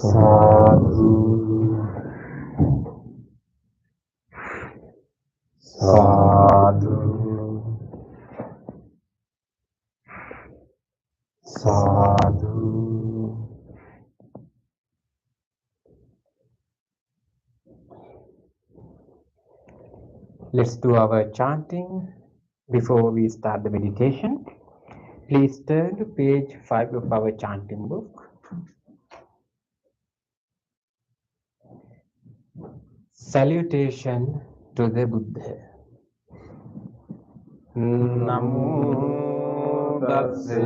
Sadhu, sadhu, sadhu. Let's do our chanting before we start the meditation. Please turn to page 5 of our chanting book. Salutation to the Buddha. Namo tassa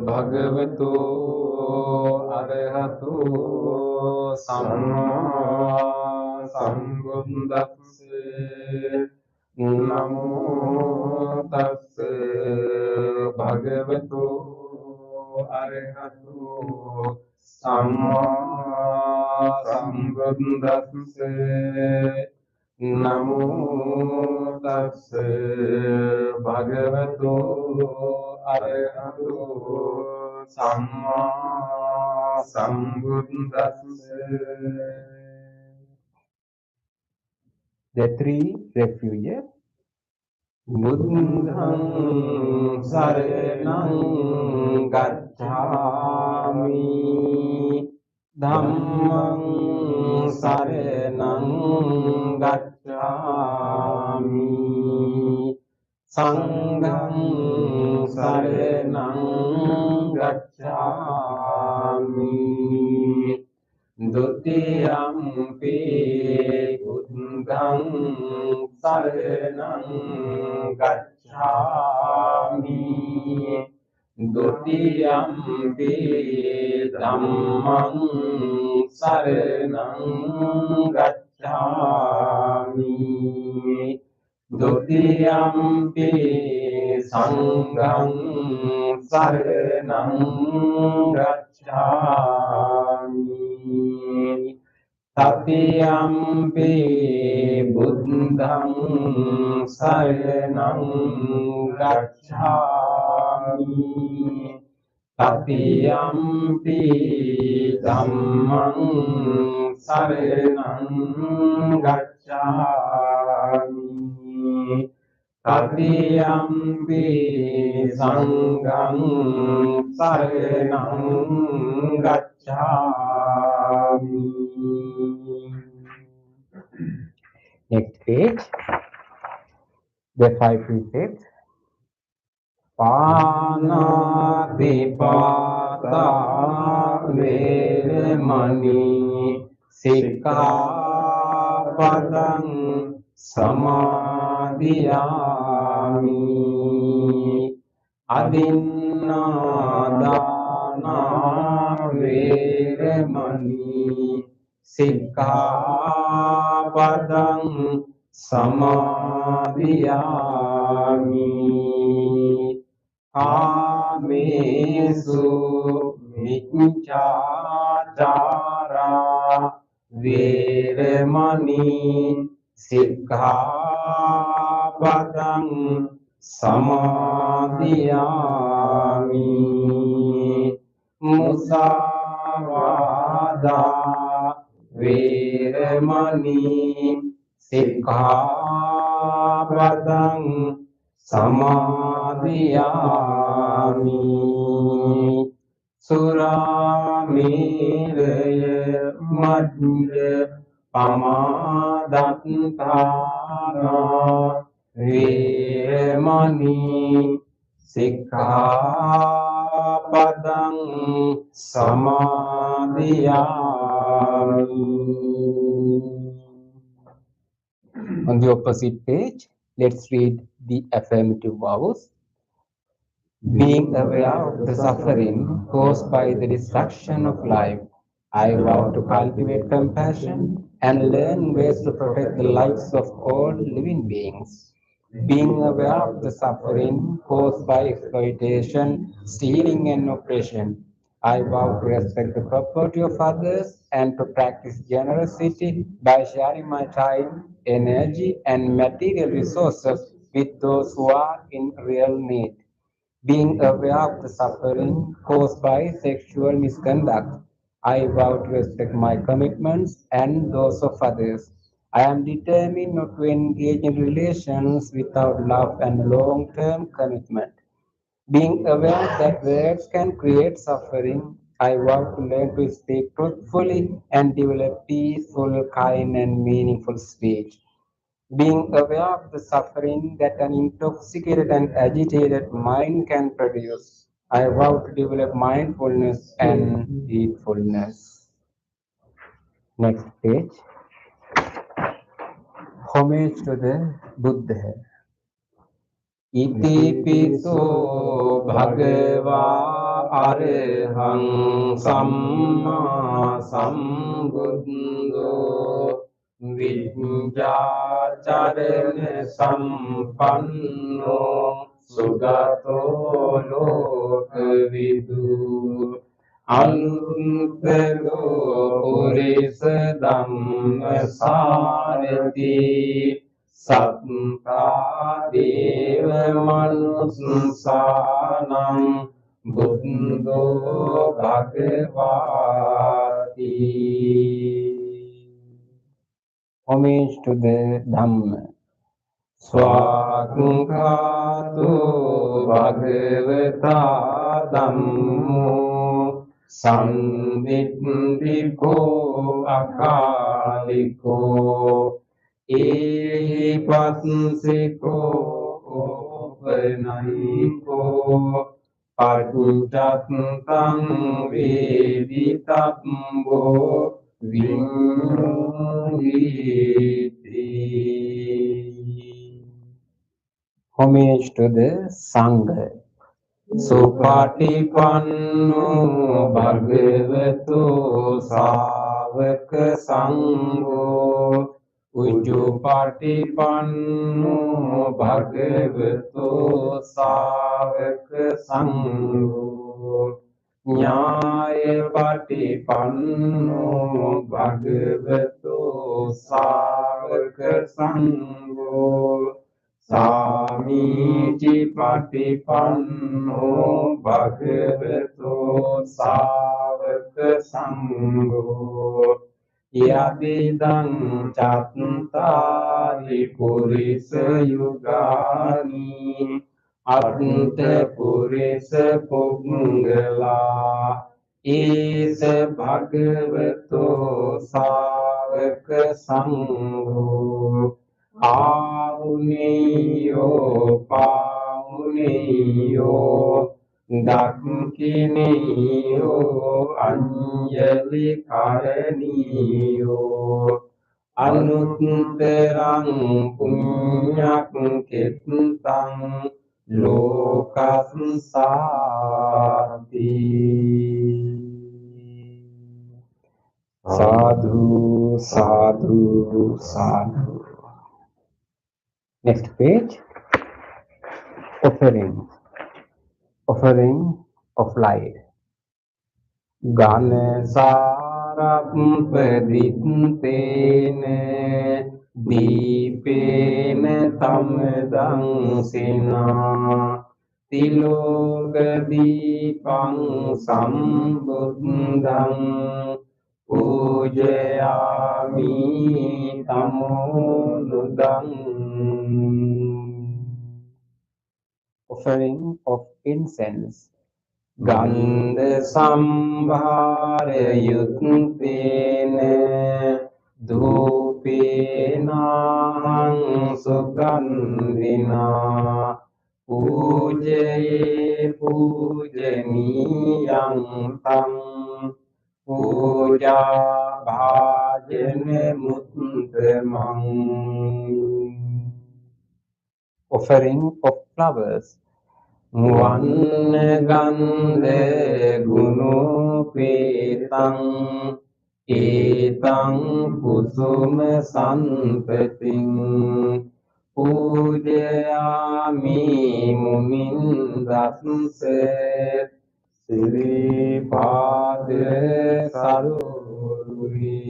bhagavato arahato samma sambuddhassa. Namo tassa bhagavato arahato samma sambuddhassa. Namo tassa bhagavato arahato samma sambuddhassa. The three refuges. Buddhang saranang gacchami, Dhammang saranang gacchami, Sanghang saranang gacchami, Dutiyampi buddhang saranang gacchami, Dutiyampi dhammang saranang gacchami, Dutiyampi sanghang saranang gacchami, Tatiyampi buddhang saranang gacchami, Tatiyampi dhammang saranang gacchami, Tatiyampi sanghang saranang gacchami. Next page, the 5 precepts. Panatipata veramani sikkhapadang samadhiyami, adinādāna veramani sikkhapadang samadhiyami, kāmesu miccācārā veramani sikkhapadang samadhiyami, musāvādā veramani sikkhapadang samadhiyami, suramēraya majja pamādattana veramani sikkhapadang samadhiyami. On the opposite page, let's read the affirmative vows. Being aware of the suffering caused by the destruction of life, I vow to cultivate compassion and learn ways to protect the lives of all living beings. Being aware of the suffering caused by exploitation, stealing, and oppression, I vow to respect the property of others and to practice generosity by sharing my time, energy, and material resources with those who are in real need. Being aware of the suffering caused by sexual misconduct, I vow to respect my commitments and those of others. I am determined not to engage in relations without love and long term commitment. Being aware that words can create suffering, I vow to learn to speak truthfully and develop peaceful, kind, and meaningful speech. Being aware of the suffering that an intoxicated and agitated mind can produce, I vow to develop mindfulness and heedfulness. Next page. Homage to the Buddha. Iti piso bhagava arhang samma sambuddho vidyacarana sampanno sugato lokvidu anuttaro purisa dhamma sarati Satta deva manusanam buddho bhagavati. Homage to the Dhamma. Swakhato bhagavata dhammo sanditthiko akaliko ehipassiko opanayiko paduttattang veditabbo vinyoti. Homage to the Sangha. Supatipanno bhagavato savaka sangho Ujjupatipanno bhagavato savaka sangho Nyayapatipanno bhagavato savaka sangho Samiti patipanno bhagavato savaka sangho Yadidang chattari purisa yugani Ante purisa puggala Isa bhagavato savaka sangho Auniyo pauniyo dakiniyo anjali karaniyo anutterang punyak kitang lokassati. Sadhu, sadhu, sadhu. Next page. Offering. Offering of light. Gana sarappaditene dipene tamedang sena tiloka dipang sambuddhang pujayami tamodudang. Offering of incense. Gandha sambhara yuttene dhupena sugandhina pujaye pujaniyang tam puja bhajane muttamang. Offering of flowers. Vannagande gunupetang etang kusuma sanpating pujayami munindasse siripade saruri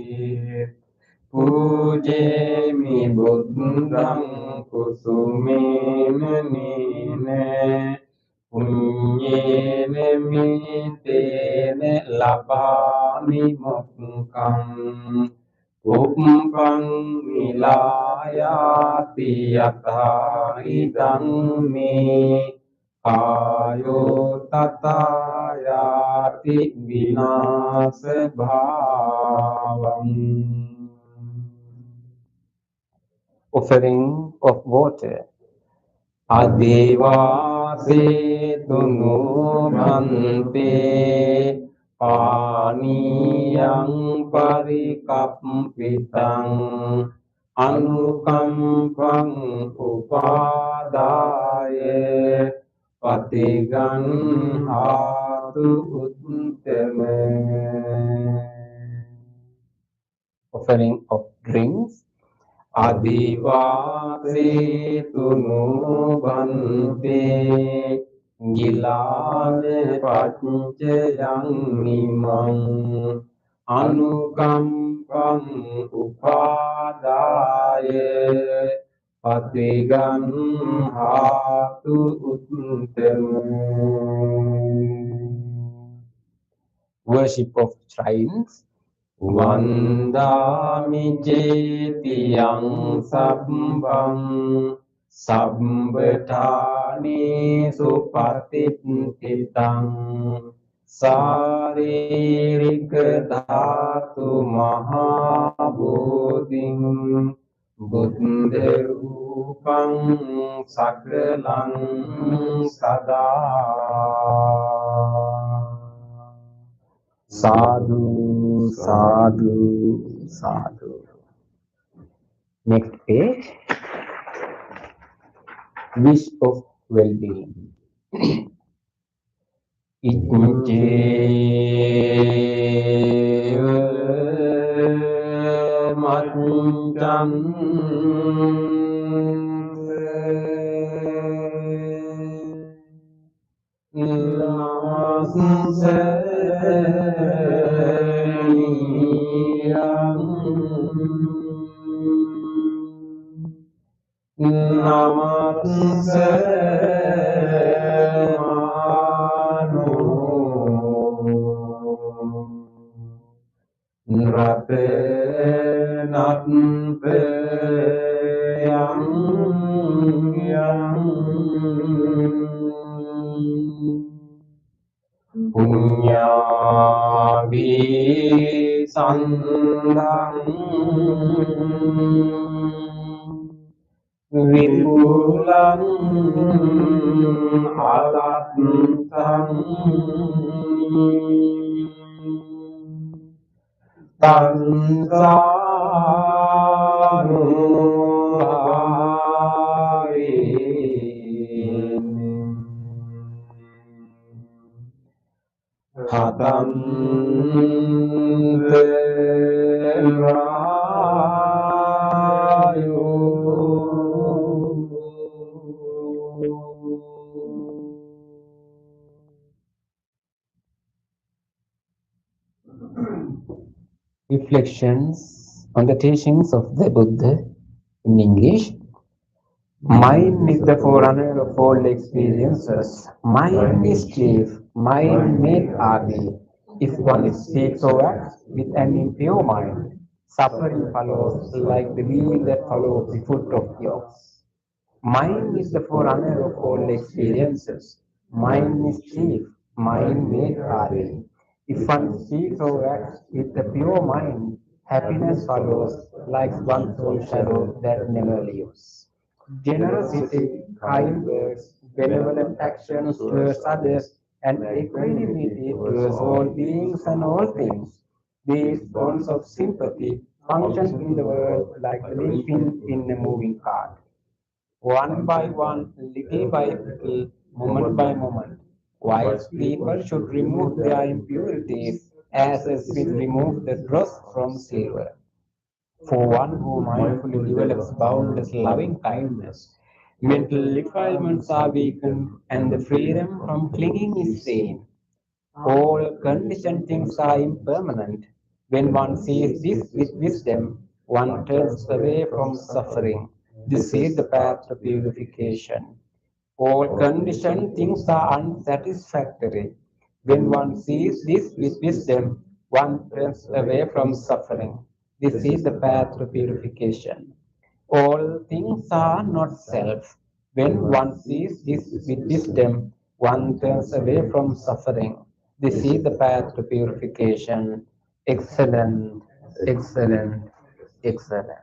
pujemi buddhang kusumena nine punyene mitene labami mokkam uppang milayati yatha idang me ayo tatayati vinasa bhavam. Offering of water. Adevase tunu bhante paniyang parikappitang anukampang upadaya patiganhatu uttama. Offering of drinks. Adivase tunu bhante gilane paccayang imang anukampang upadaya patiganhatu uttama. Worship of shrines. Vandami jetiyang sabbang sabbetani supatittitang saririka dhatu mahabodhing buddha rupang sakalang sada. Sadhu, sadhu, sadhu. Next page. Wish of well-being. Iccheva maccham namaste namaste mano rate natte yang punyadi sandang vipulang alattang tansanu hatante rayo. Reflections on the teachings of the Buddha in English. Mind is the forerunner of all experiences. Mind is chief. Mind made adi. If one speaks or acts with an impure mind, suffering follows like the wheel that follows the foot of the ox. Mind is the forerunner of all experiences. Mind is chief. Mind made adi. If one speaks or acts with a pure mind, happiness follows like one's own shadow that never leaves. Generosity, kind words, benevolent actions towards others, and equanimity towards all beings and all things. These bonds of sympathy function in the world like a link in a moving cart. One by one, little by little, moment by moment. Wise people should remove their impurities as a smith removes the dross from silver. For one who mindfully develops boundless loving kindness, mental defilements are weakened and the freedom from clinging is seen. All conditioned things are impermanent. When one sees this with wisdom, one turns away from suffering. This is the path to purification. All conditioned things are unsatisfactory. When one sees this with wisdom, one turns away from suffering. This is the path to purification. All things are not self. When one sees this with wisdom, one turns away from suffering. This is the path to purification. Excellent, excellent, excellent.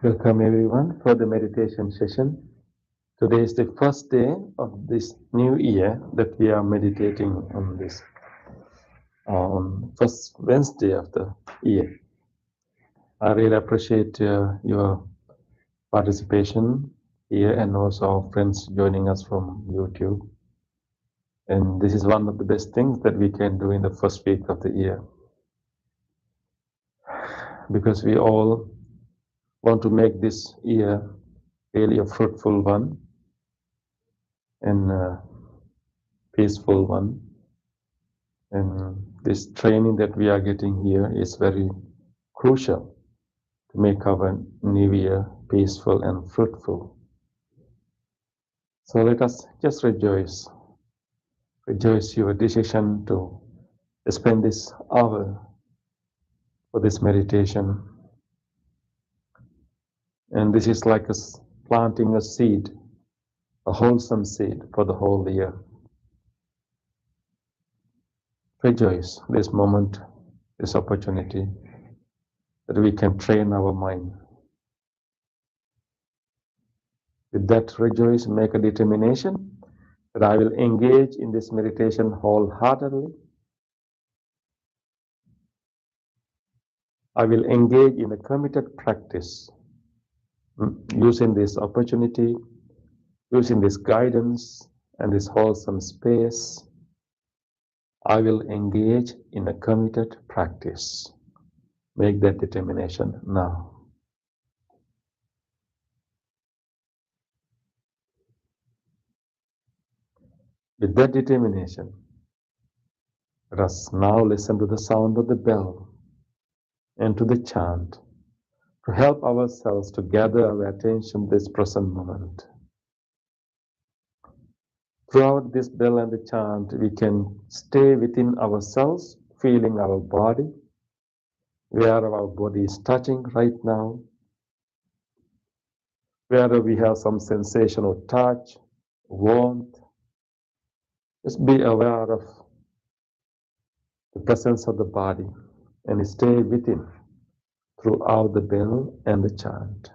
Welcome everyone for the meditation session. Today is the first day of this new year that we are meditating on this on first Wednesday of the year. I really appreciate your participation here and also our friends joining us from YouTube. And this is one of the best things that we can do in the first week of the year because we all want to make this year really a fruitful one and a peaceful one. And this training that we are getting here is very crucial to make our new year peaceful and fruitful. So let us just rejoice. Rejoice your decision to spend this hour for this meditation. And this is like planting a seed, a wholesome seed for the whole year. Rejoice this moment, this opportunity that we can train our mind. With that, rejoice, make a determination that I will engage in this meditation wholeheartedly. I will engage in a committed practice, using this opportunity, using this guidance and this wholesome space. I will engage in a committed practice. Make that determination now. With that determination, let us now listen to the sound of the bell and to the chant to help ourselves to gather our attention this present moment. Throughout this bell and the chant, we can stay within ourselves, feeling our body, where our body is touching right now, where we have some sensation of touch, warmth. Just be aware of the presence of the body and stay within throughout the bell and the chant.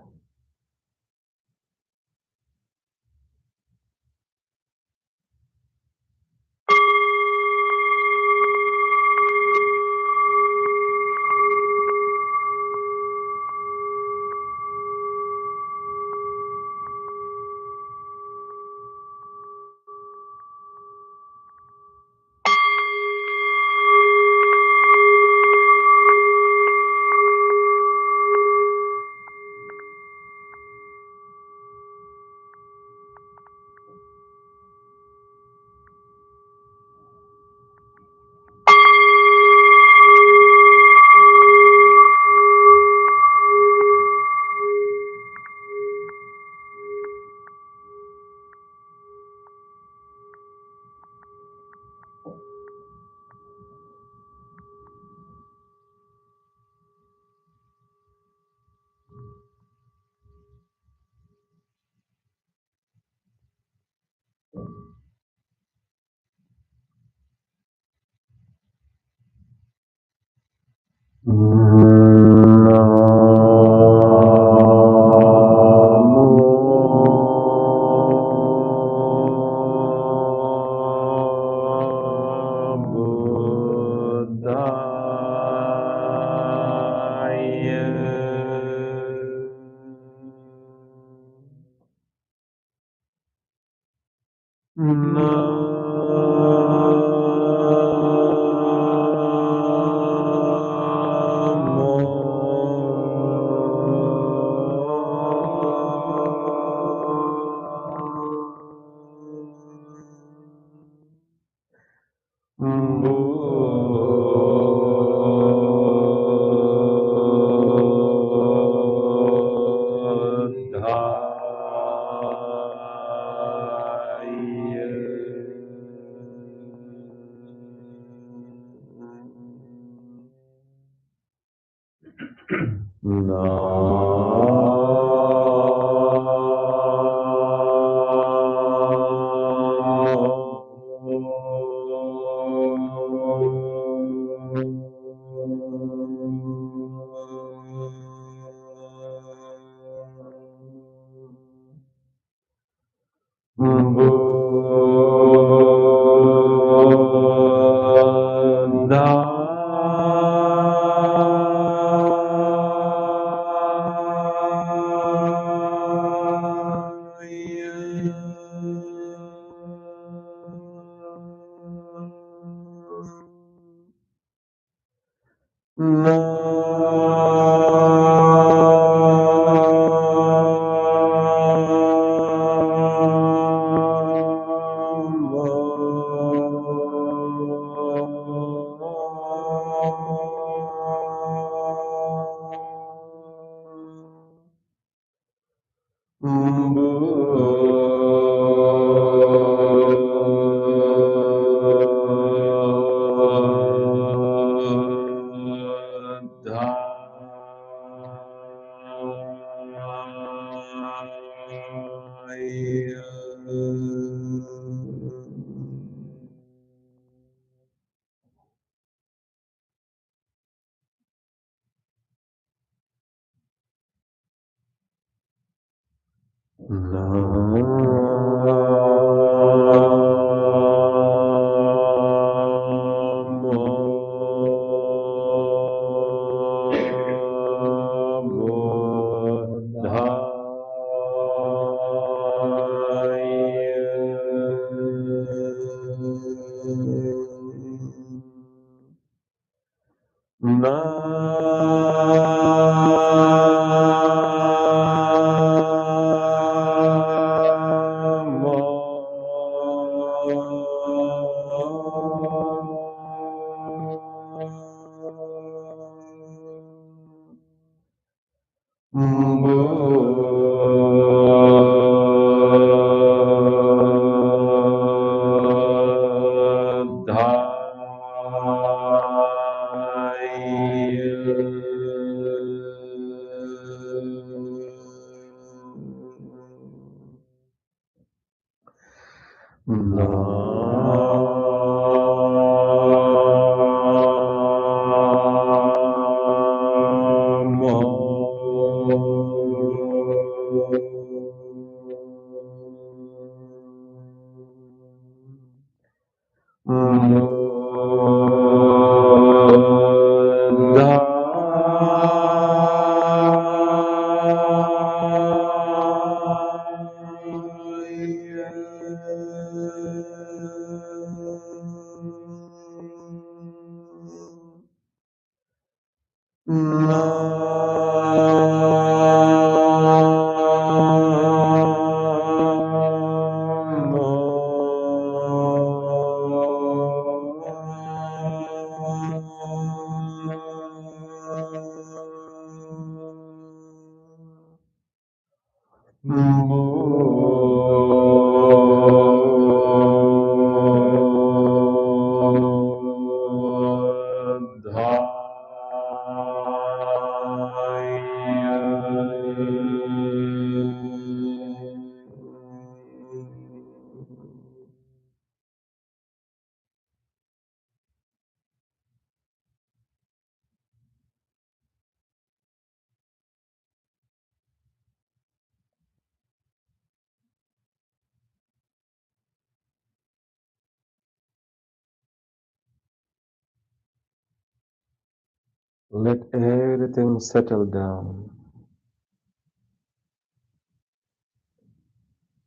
Let everything settle down.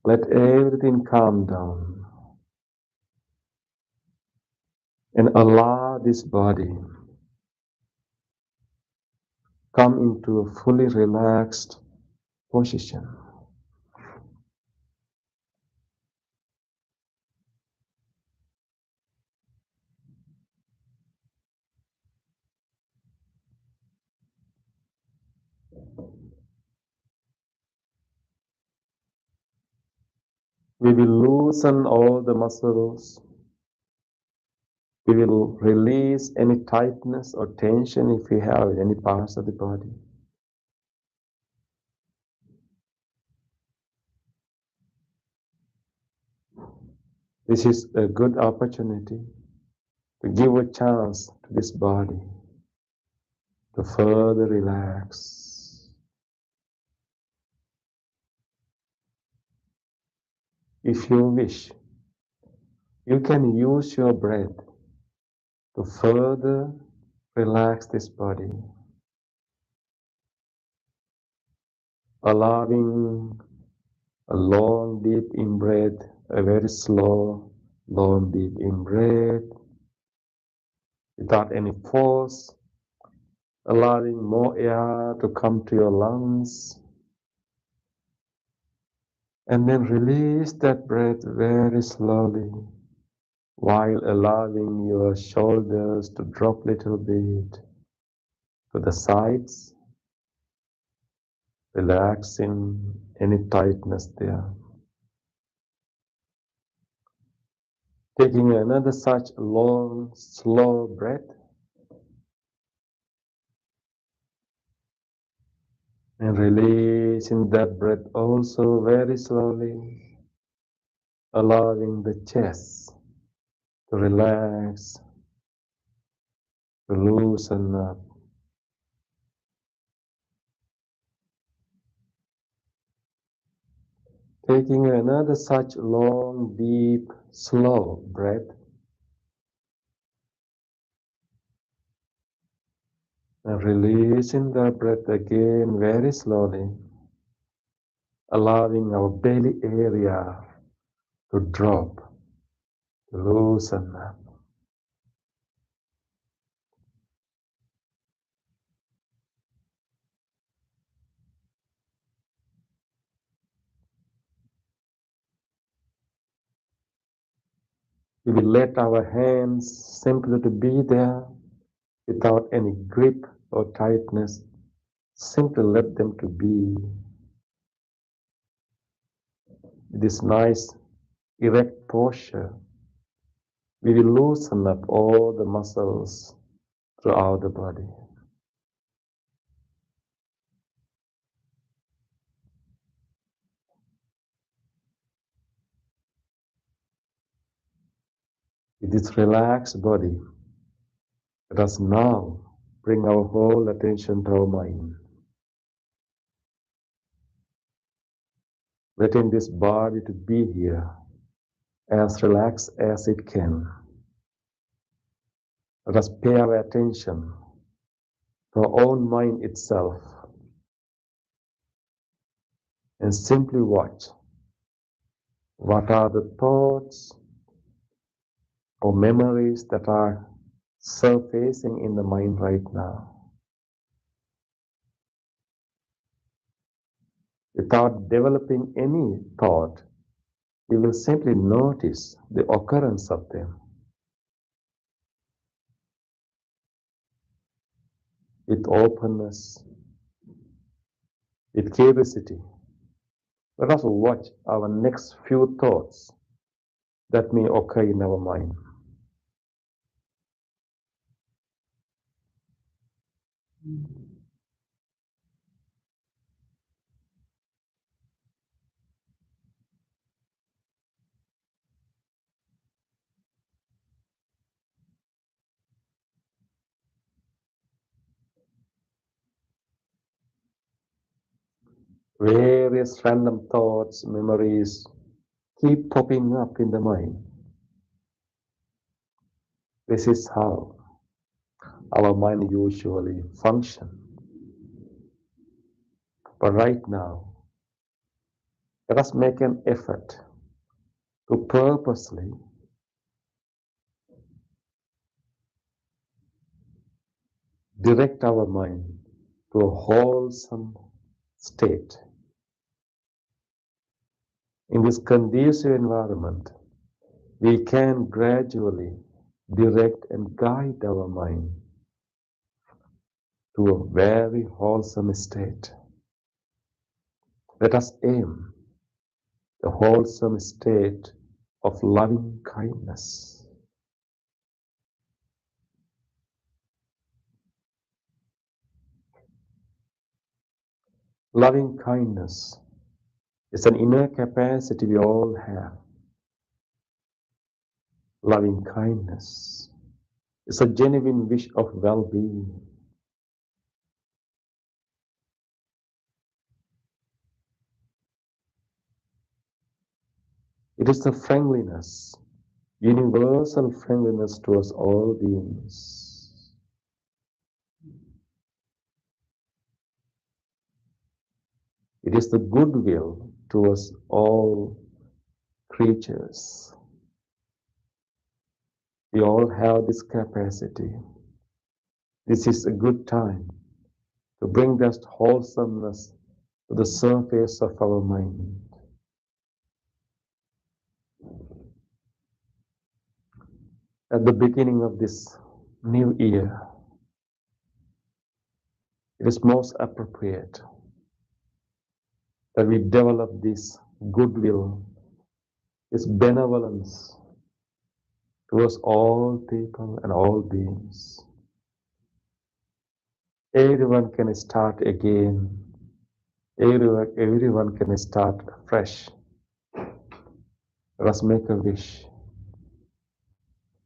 Let everything calm down. And allow this body come into a fully relaxed position. We will loosen all the muscles. We will release any tightness or tension if we have in any parts of the body. This is a good opportunity to give a chance to this body to further relax. If you wish, you can use your breath to further relax this body, allowing a long deep in breath, a very slow, long deep in breath, without any force, allowing more air to come to your lungs, and then release that breath very slowly while allowing your shoulders to drop a little bit to the sides, relaxing any tightness there. Taking another such long, slow breath, and releasing that breath also very slowly, allowing the chest to relax, to loosen up. Taking another such long, deep, slow breath, and releasing the breath again very slowly, allowing our belly area to drop, to loosen up. We will let our hands simply to be there without any grip or tightness. Simply let them to be. This nice erect posture, we will loosen up all the muscles throughout the body. With this relaxed body, let us now bring our whole attention to our mind. Letting this body to be here as relaxed as it can. Let us pay our attention to our own mind itself and simply watch what are the thoughts or memories that are surfacing in the mind right now. Without developing any thought, we will simply notice the occurrence of them. With openness, with curiosity, let us watch our next few thoughts that may occur in our mind. Various random thoughts, memories keep popping up in the mind. This is how our mind usually function. But right now, let us make an effort to purposely direct our mind to a wholesome state. In this conducive environment, we can gradually direct and guide our mind to a very wholesome state. Let us aim the wholesome state of loving kindness. Loving kindness is an inner capacity we all have. Loving kindness is a genuine wish of well-being. It is the friendliness, universal friendliness towards all beings. It is the goodwill towards all creatures. We all have this capacity. This is a good time to bring that wholesomeness to the surface of our mind. At the beginning of this new year, it is most appropriate that we develop this goodwill, this benevolence towards all people and all beings. Everyone can start again. Everyone can start fresh. Let us make a wish.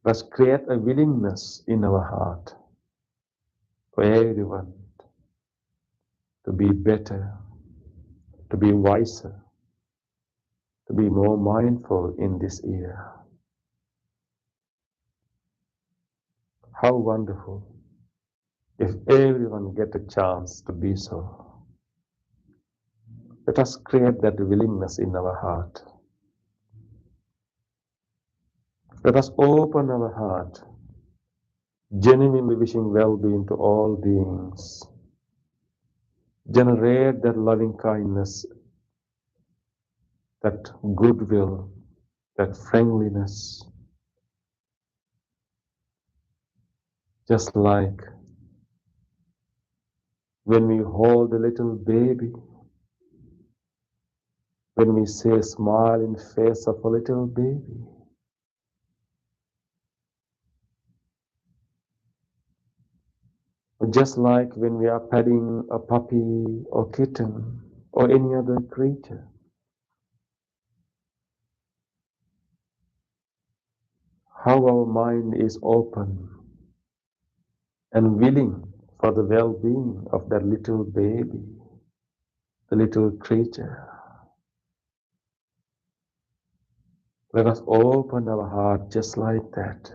Let's create a willingness in our heart for everyone to be better, to be wiser, to be more mindful in this year. How wonderful if everyone get a chance to be so. Let us create that willingness in our heart. Let us open our heart, genuinely wishing well-being to all beings. Generate that loving kindness, that goodwill, that friendliness. Just like when we hold a little baby, when we say smile in the face of a little baby. Just like when we are petting a puppy or kitten or any other creature. How our mind is open and willing for the well-being of that little baby, the little creature. Let us open our heart just like that,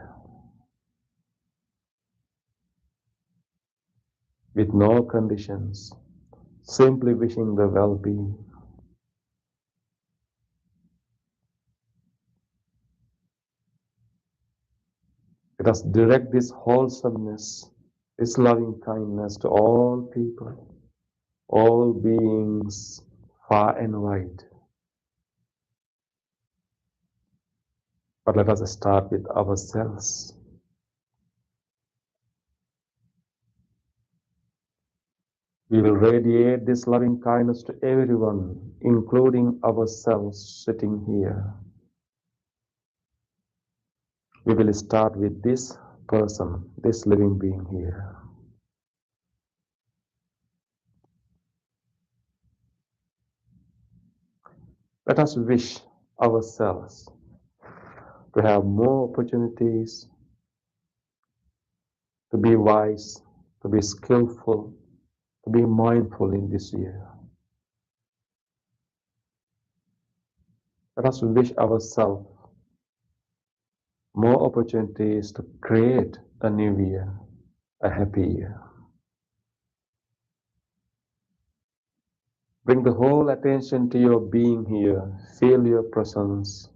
with no conditions, simply wishing the well-being. Let us direct this wholesomeness, this loving kindness to all people, all beings, far and wide. But let us start with ourselves. We will radiate this loving kindness to everyone, including ourselves sitting here. We will start with this person, this living being here. Let us wish ourselves to have more opportunities, to be wise, to be skillful, to be mindful in this year. Let us wish ourselves more opportunities to create a new year, a happy year. Bring the whole attention to your being here. Feel your presence.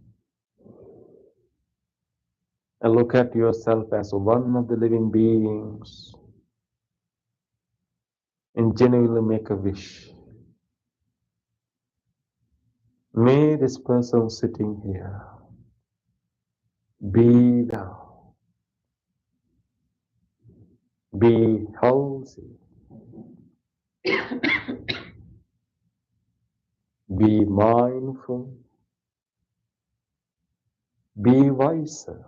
And look at yourself as one of the living beings. And genuinely make a wish. May this person sitting here be well, be healthy, be mindful, be wiser,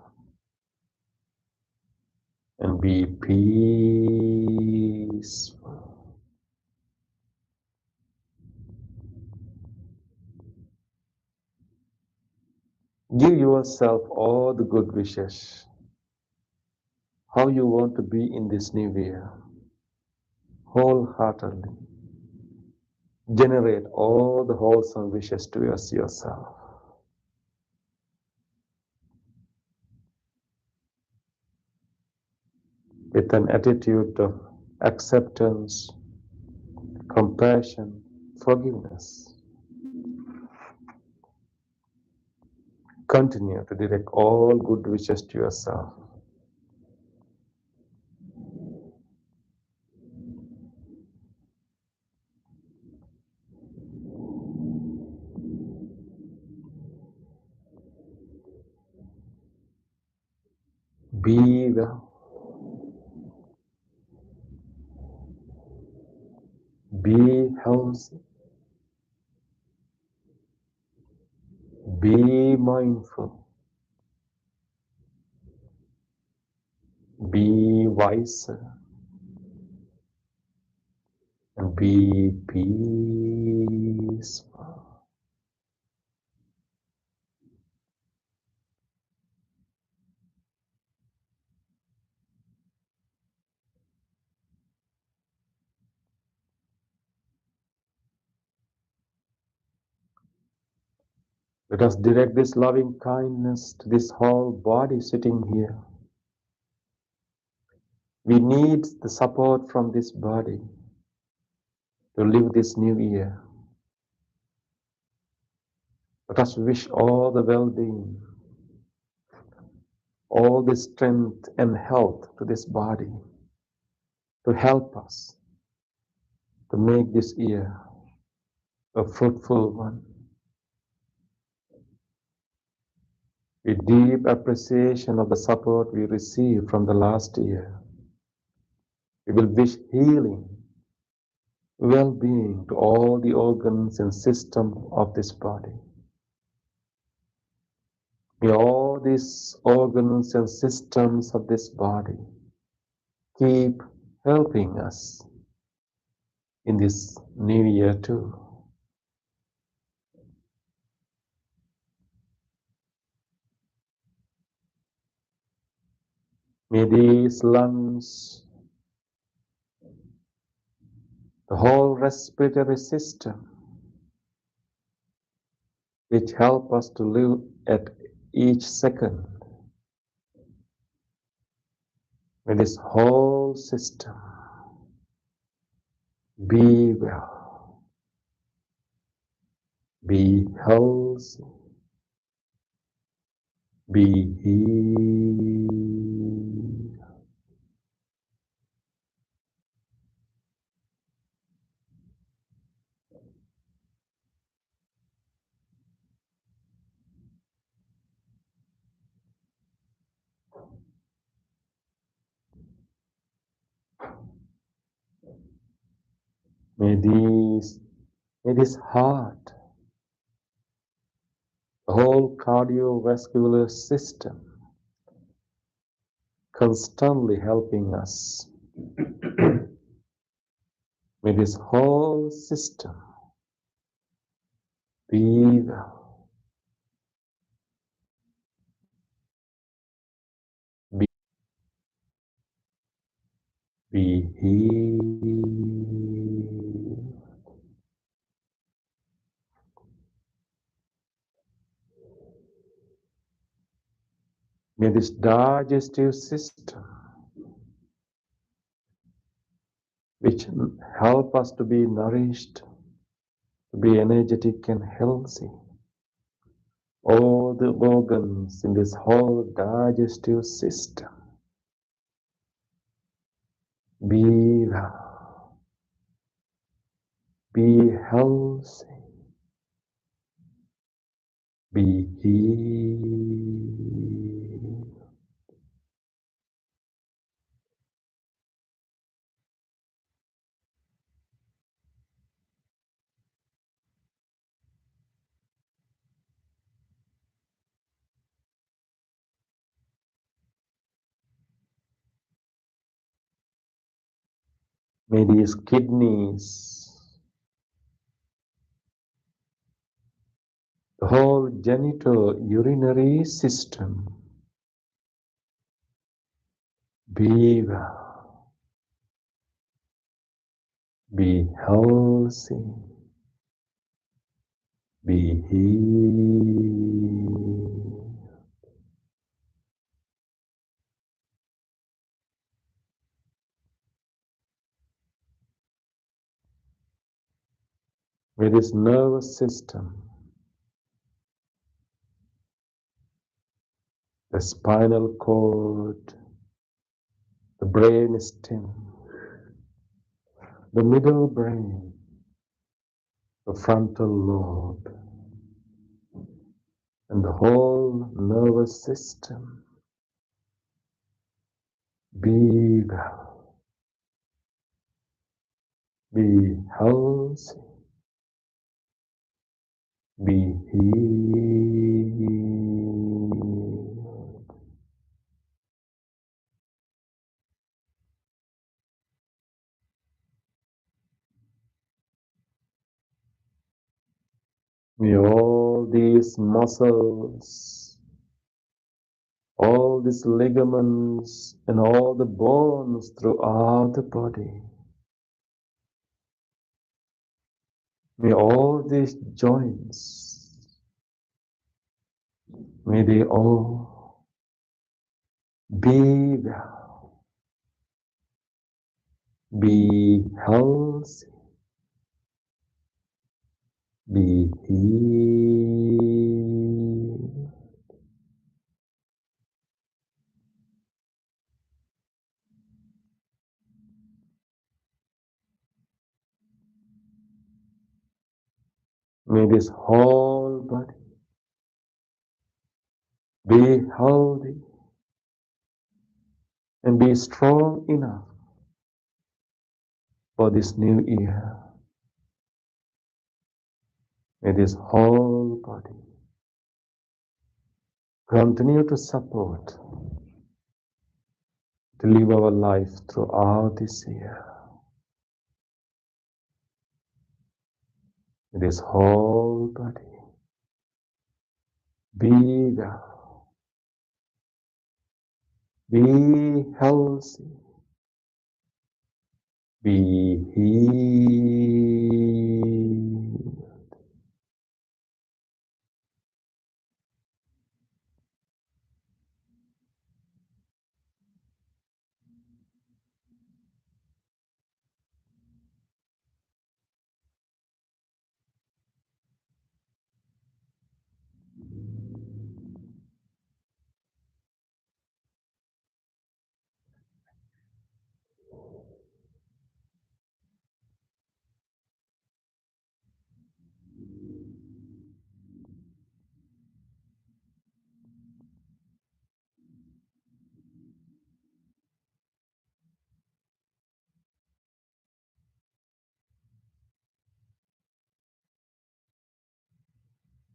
and be peaceful. Give yourself all the good wishes, how you want to be in this new year, wholeheartedly. Generate all the wholesome wishes towards yourself. With an attitude of acceptance, compassion, forgiveness. Continue to direct all good wishes to yourself. Be well. Be healthy. Be mindful. Be wiser. And be peaceful. Let us direct this loving kindness to this whole body sitting here. We need the support from this body to live this new year. Let us wish all the well-being, all the strength and health to this body to help us to make this year a fruitful one. With deep appreciation of the support we received from the last year, we will wish healing, well-being to all the organs and systems of this body. May all these organs and systems of this body keep helping us in this new year too. May these lungs, the whole respiratory system, which help us to live at each second, may this whole system be well, be healthy, be healed. May this heart, the whole cardiovascular system, constantly helping us. May this whole system be well, be healed. May this digestive system which help us to be nourished, to be energetic and healthy. All the organs in this whole digestive system be well, be healthy, be healed. May these kidneys, the whole genital urinary system be well, be healthy, be healed. May this nervous system, the spinal cord, the brain stem, the middle brain, the frontal lobe, and the whole nervous system be well, be healthy, be healed. May all these muscles, all these ligaments, and all the bones throughout the body, may all these joints, may they all be well, be healthy, be healed. May this whole body be healthy and be strong enough for this new year. May this whole body continue to support, to live our life throughout this year. May this whole body be well, be healthy, be healed.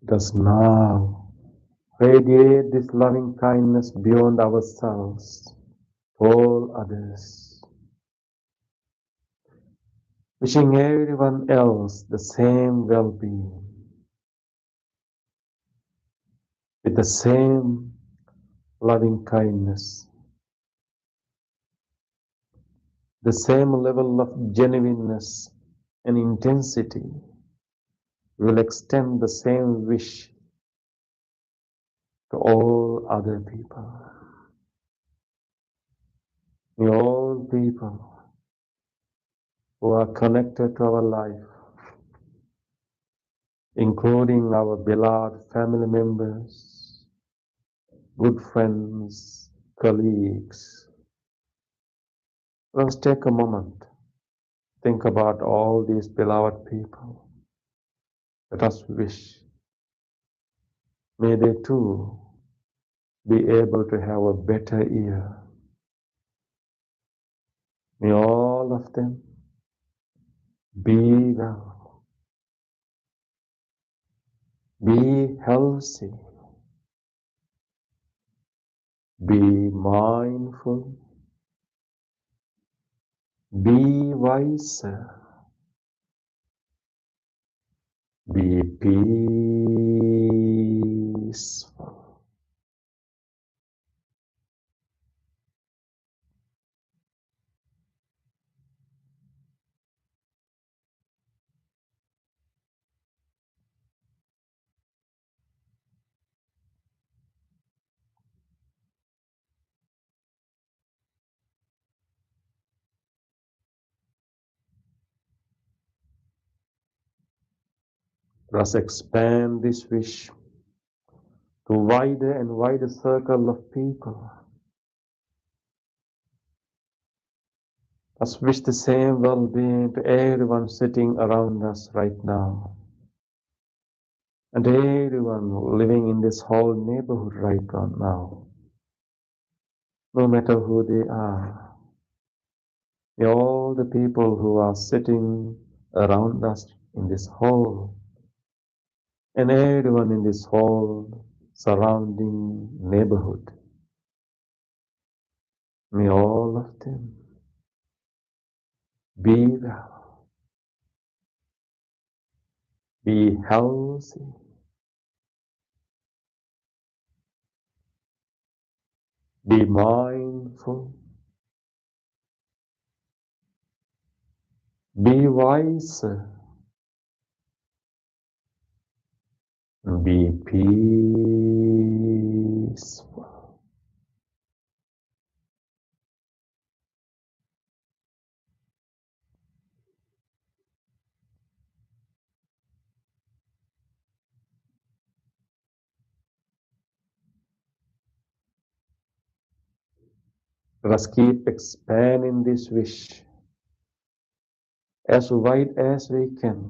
Let us now radiate this loving kindness beyond ourselves to all others, wishing everyone else the same well-being, with the same loving kindness, the same level of genuineness and intensity. We will extend the same wish to all other people. May all people who are connected to our life, including our beloved family members, good friends, colleagues. Let's take a moment. Think about all these beloved people. Let us wish. May they too be able to have a better year. May all of them be well, be healthy, be mindful, be wiser, be peaceful. Let us expand this wish to wider and wider circle of people. Let us wish the same well-being to everyone sitting around us right now, and everyone living in this whole neighborhood right now, no matter who they are. May all the people who are sitting around us in this hall, and everyone in this whole surrounding neighborhood, may all of them be well, be healthy, be mindful, be wiser, be peaceful. Let us keep expanding this wish as wide as we can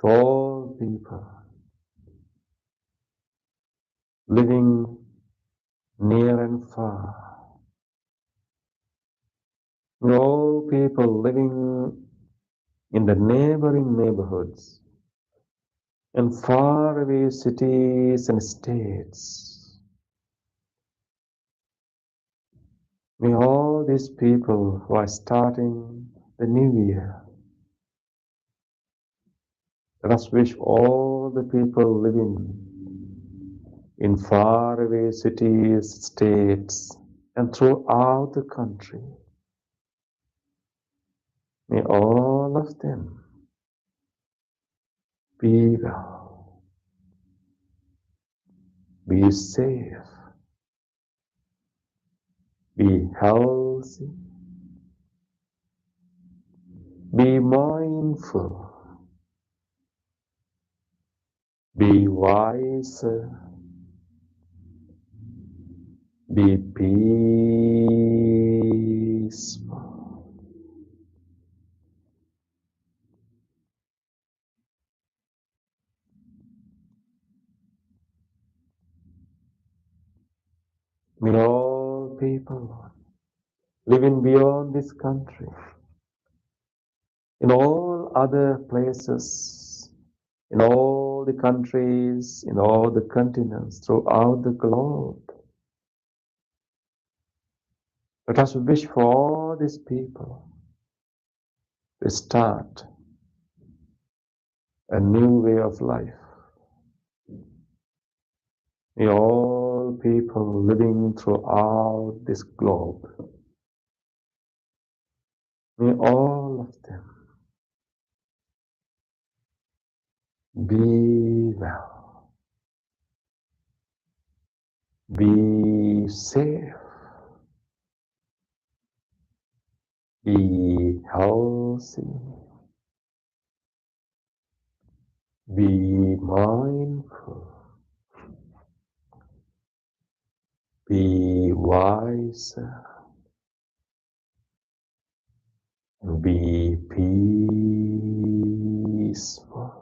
to all people living near and far. May all people living in the neighboring neighborhoods and faraway cities and states, may all these people who are starting the new year, let us wish all the people living in faraway cities, states, and throughout the country, may all of them be well, be safe, be healthy, be mindful, be wiser, be peaceful. May all people living beyond this country, in all other places, in all the countries, in all the continents throughout the globe, let us wish for all these people to start a new way of life. May all people living throughout this globe, may all of them be well, be safe, be healthy, be mindful, be wiser, be peaceful.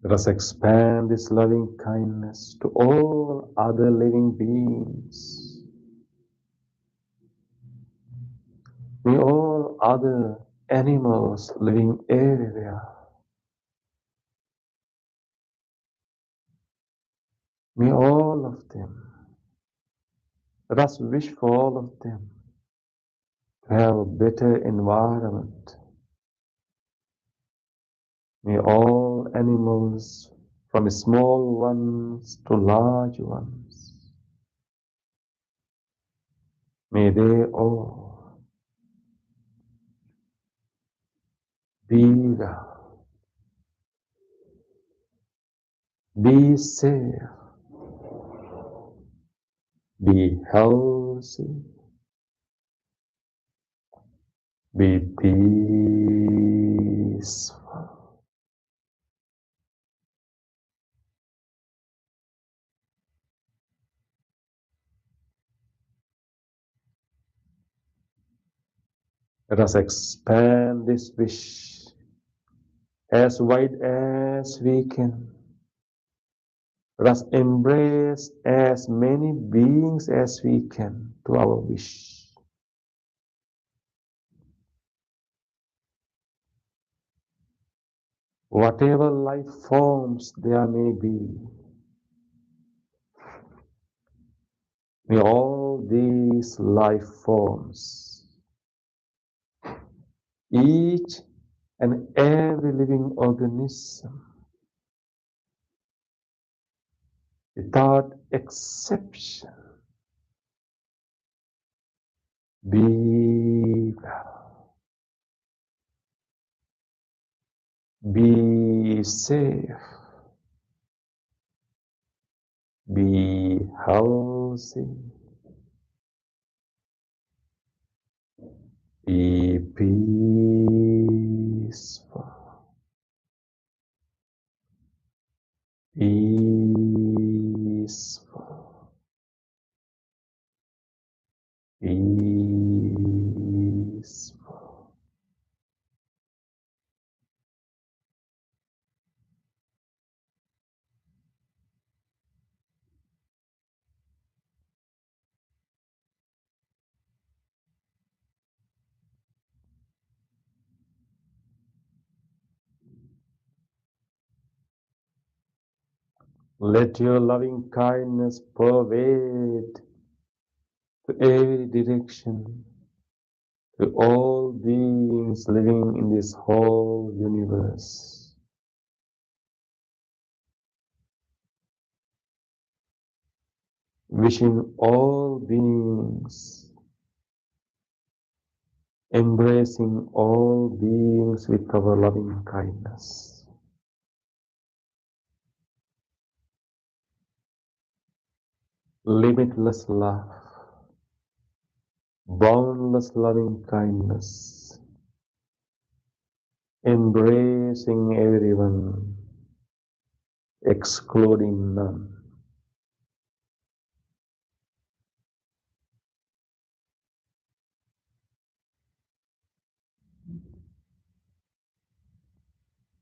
Let us expand this loving kindness to all other living beings. May all other animals living everywhere, may all of them, let us wish for all of them to have a better environment. May all animals, from small ones to large ones, may they all be well, be safe, be healthy, be peaceful. Let us expand this wish as wide as we can. Let us embrace as many beings as we can to our wish. Whatever life forms there may be, may all these life forms, each and every living organism, without exception, be well, be safe, be healthy, be peaceful, peaceful, peaceful. Let your loving kindness pervade to every direction, to all beings living in this whole universe. Wishing all beings, embracing all beings with our loving kindness. Limitless love, boundless loving kindness, embracing everyone, excluding none.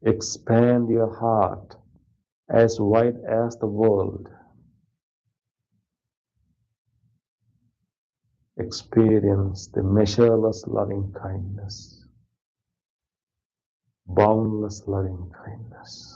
Expand your heart as wide as the world. Experience the measureless loving kindness, boundless loving kindness.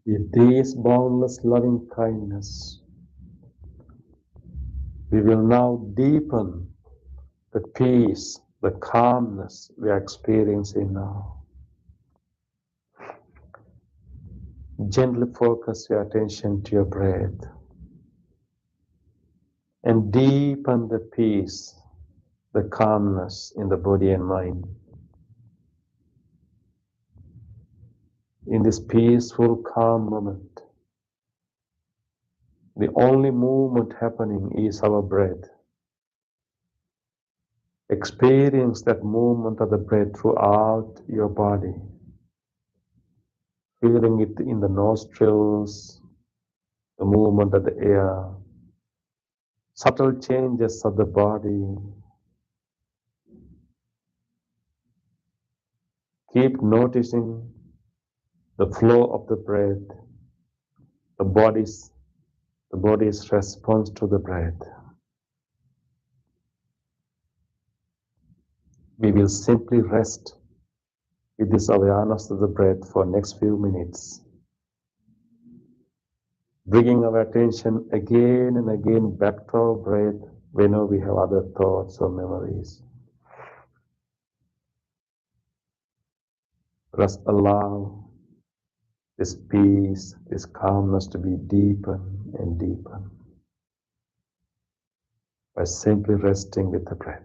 With this boundless loving kindness, we will now deepen the peace, the calmness we are experiencing now. Gently focus your attention to your breath and deepen the peace, the calmness in the body and mind. In this peaceful, calm moment, the only movement happening is our breath. Experience that movement of the breath throughout your body, feeling it in the nostrils, the movement of the air, subtle changes of the body. Keep noticing the flow of the breath, the body's response to the breath. We will simply rest with this awareness of the breath for next few minutes, bringing our attention again and again back to our breath whenever we have other thoughts or memories. Just allow this peace, this calmness to be deepened and deepened by simply resting with the breath.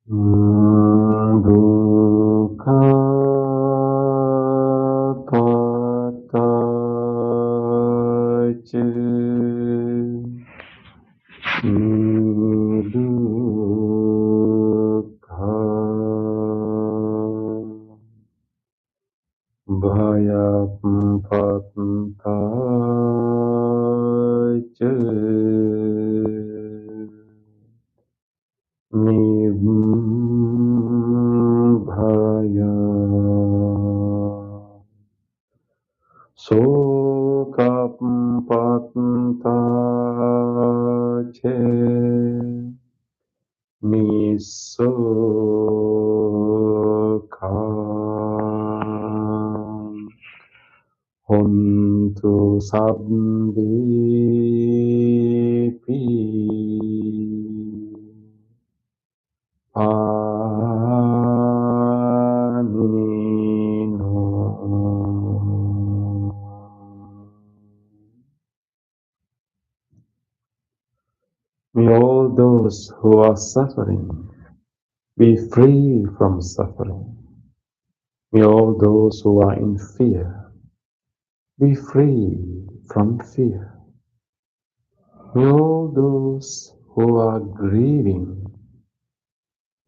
Dukkha patacca dukkha bhayapatacca nibbhaya sokapatacca nisokha hontu sabdepi panino. May all those who are suffering be free from suffering. May all those who are in fear be free from fear. May all those who are grieving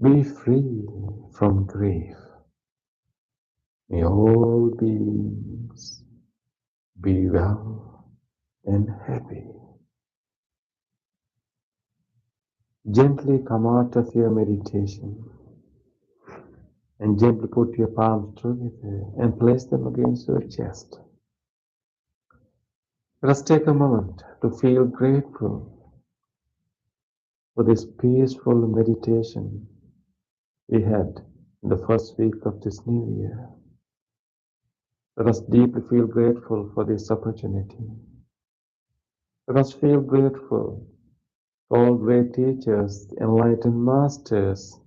be free from grief. May all beings be well and happy. Gently come out of your meditation and gently put your palms together and place them against your chest. Let us take a moment to feel grateful for this peaceful meditation we had in the first week of this new year. Let us deeply feel grateful for this opportunity. Let us feel grateful for all great teachers, enlightened masters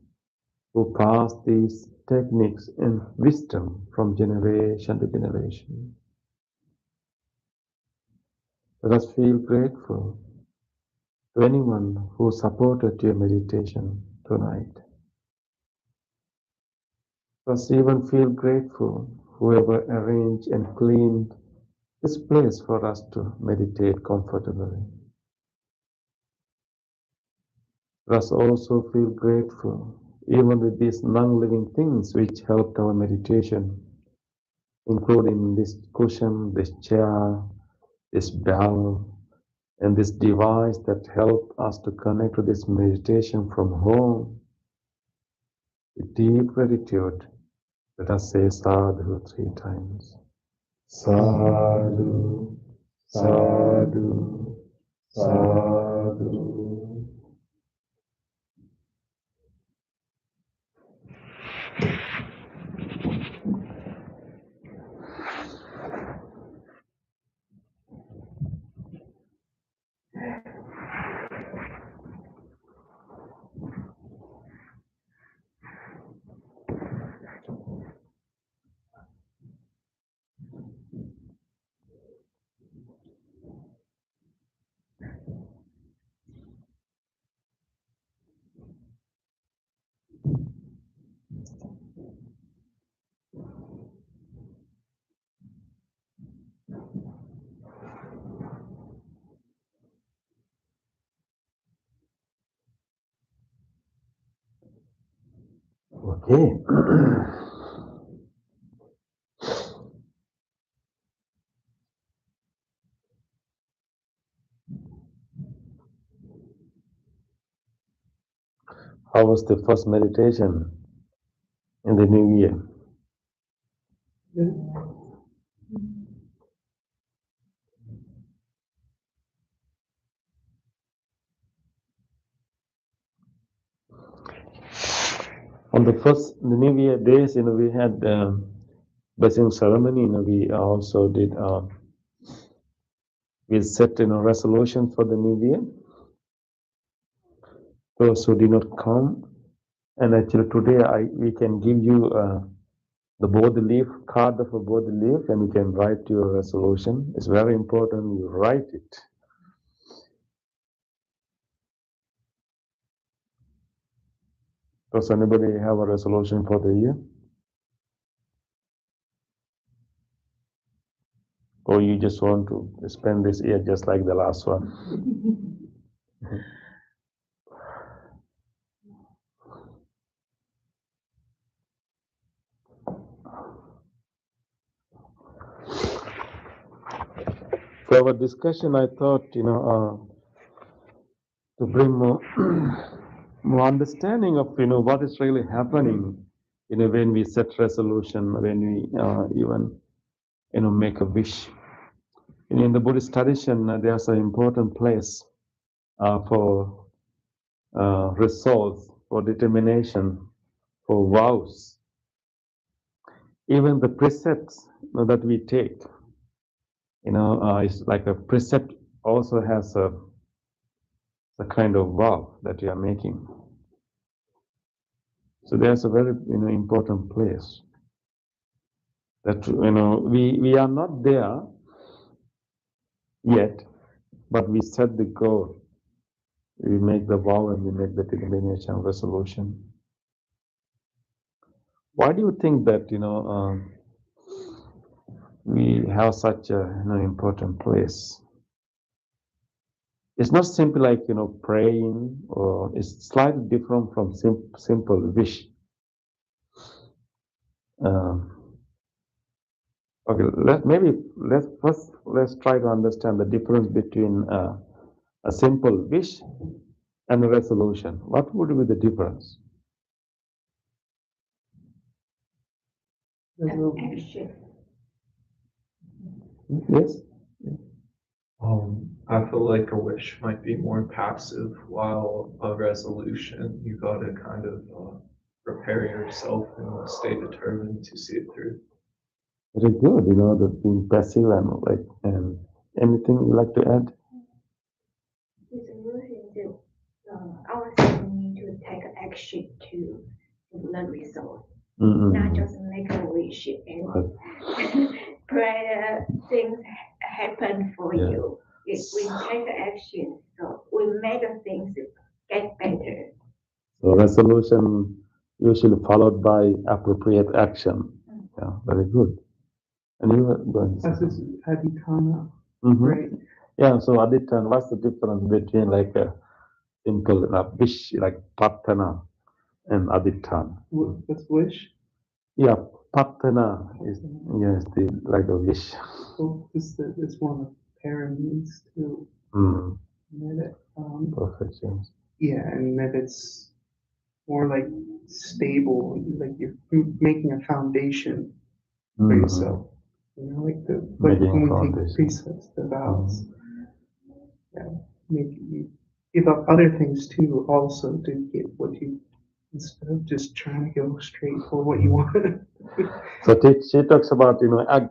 who passed these techniques and wisdom from generation to generation. Let us feel grateful to anyone who supported your meditation tonight. Let us even feel grateful whoever arranged and cleaned this place for us to meditate comfortably. Let us also feel grateful even with these non-living things which helped our meditation, including this cushion, this chair, this bell, and this device that helped us to connect to this meditation from home. With deep gratitude, let us say sadhu 3 times. Sadhu, sadhu, sadhu. Okay. How was the first meditation in the new year? On the new year days, we had blessing ceremony. We also did we set resolution for the new year. Those who did not come, and actually today we can give you the board leaf card of a board leaf, and you can write your resolution. It's very important you write it. Does anybody have a resolution for the year? Or you just want to spend this year just like the last one? For our discussion, I thought, to bring more, more understanding of, what is really happening, when we set resolution, when we even, make a wish. In the Buddhist tradition, there's an important place for resolve, for determination, for vows. Even the precepts that we take, it's like a precept also has a kind of vow that you are making. So there's a very important place that we are not there yet, but we set the goal. We make the vow and we make the determination resolution. Why do you think that we have such a important place? It's not simply like praying, or it's slightly different from simple wish. Okay, let's try to understand the difference between a simple wish and a resolution. What would be the difference? Action. Yes. I feel like a wish might be more passive, while a resolution, you gotta kind of prepare yourself and stay determined to see it through. Very good. The being passive and anything you like to add? Resolution ourselves need to take action to the result, not just make a wish and pray things happen for you. If we take action, so we make things get better. So resolution usually followed by appropriate action. Yeah, very good. And you were going to say That's just adhitthana, Mhm. right? Yeah, so adhitthana, what's the difference between like a simple wish, like prarthana, and adhitthana? What's wish? Yeah, prarthana is like a wish. So it's one of paramis too. Mm, perfect, James. Yeah, and that it's more like stable, like you're making a foundation for Mhm. yourself. Like Making a when we foundation. take precepts, the vows. Yeah, you give up other things too, also to get what you, instead of just trying to go straight for what you want. So she talks about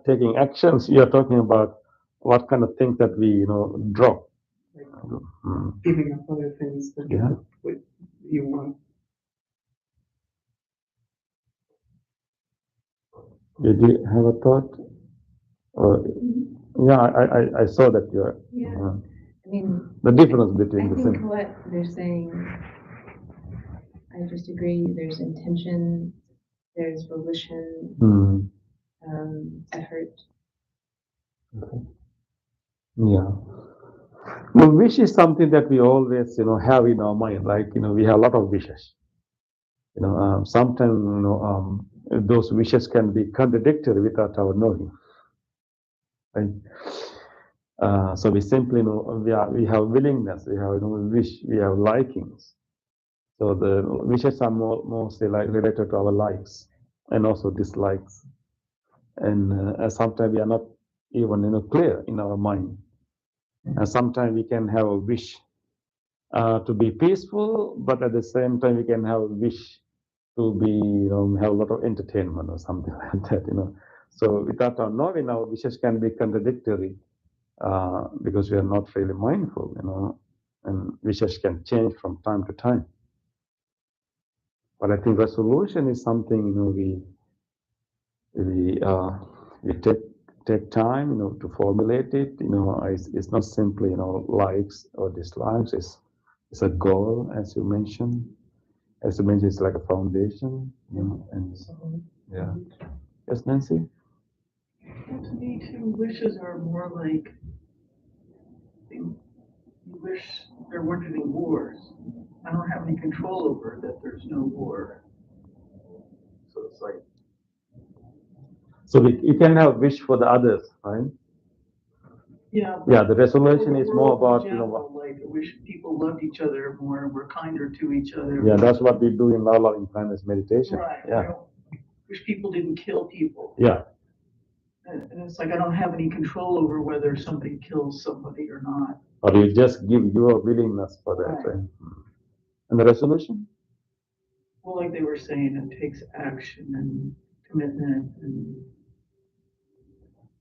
taking actions. You're talking about what kind of things that we drop. Like Mm. giving up other things to get Yeah. what you want. Did you have a thought? Yeah, I saw that you're. Yeah. I mean, The difference between I the think same. what they're saying, I just agree. There's intention, there's volition, Mm. effort. Yeah. Well, wish is something that we always, have in our mind. Like, we have a lot of wishes. Sometimes, those wishes can be contradictory without our knowing. Right? So we simply we have willingness, we have wish, we have likings. So the wishes are mostly related to our likes and also dislikes. And sometimes we are not even clear in our mind. And sometimes we can have a wish to be peaceful, but at the same time we can have a wish to be have a lot of entertainment or something like that. So without our knowing, our wishes can be contradictory. Because we are not really mindful, and wishes can change from time to time. But I think resolution is something we take time, to formulate it. It's not simply likes or dislikes. It's a goal, as you mentioned, as you mentioned, it's like a foundation, you know, and yeah. Yes, Nancy? Well, to me, too, wishes are more like you wish there weren't any wars. I don't have any control over that there's no war. So it's like, So you can have wish for the others, right? yeah. Yeah, the resolution for the is more world in about, you know, general, like I wish people loved each other more and were kinder to each other. yeah, that's what we do in Love Loving Kindness meditation. Right. I Yeah, don't wish people didn't kill people. yeah, And it's like I don't have any control over whether somebody kills somebody or not. or you just give your willingness for that, Right. right? And the resolution? Well, like they were saying, it takes action and commitment and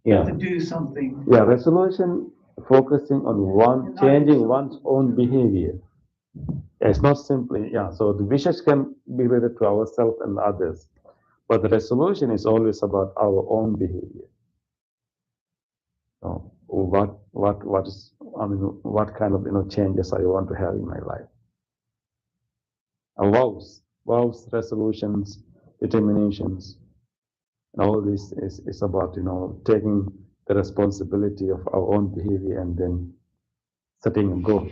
Yeah, to do something. yeah, resolution focusing on one, changing one's own behavior. It's not simply, yeah, so the wishes can be related to ourselves and others, but the resolution is always about our own behavior. So what is, I mean, what kind of, you know, changes I want to have in my life? And vows, resolutions, determinations, and all this is about, you know, taking the responsibility of our own behavior and then setting a goal.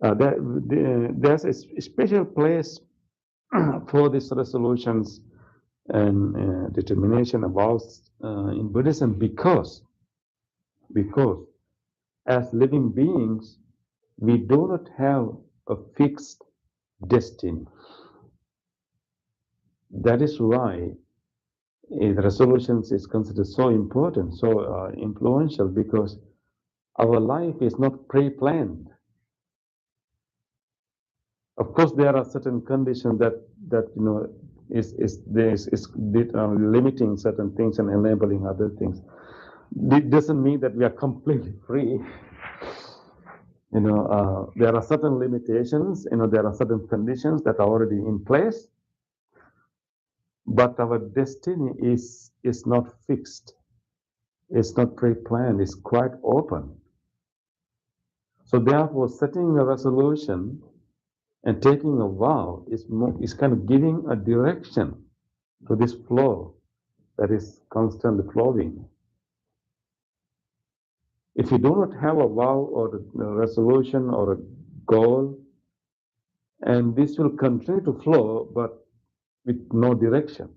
There's a special place for these resolutions and determination about in Buddhism because as living beings we do not have a fixed destiny. That is why the resolutions is considered so important, so influential, because our life is not pre-planned. Of course, there are certain conditions that you know is limiting certain things and enabling other things. It doesn't mean that we are completely free. You know, there are certain limitations. You know, there are certain conditions that are already in place, but our destiny is not fixed. It's not pre-planned. It's quite open. So therefore, setting a resolution and taking a vow is kind of giving a direction to this flow that is constantly flowing. If you do not have a vow or a resolution or a goal, and this will continue to flow, but with no direction.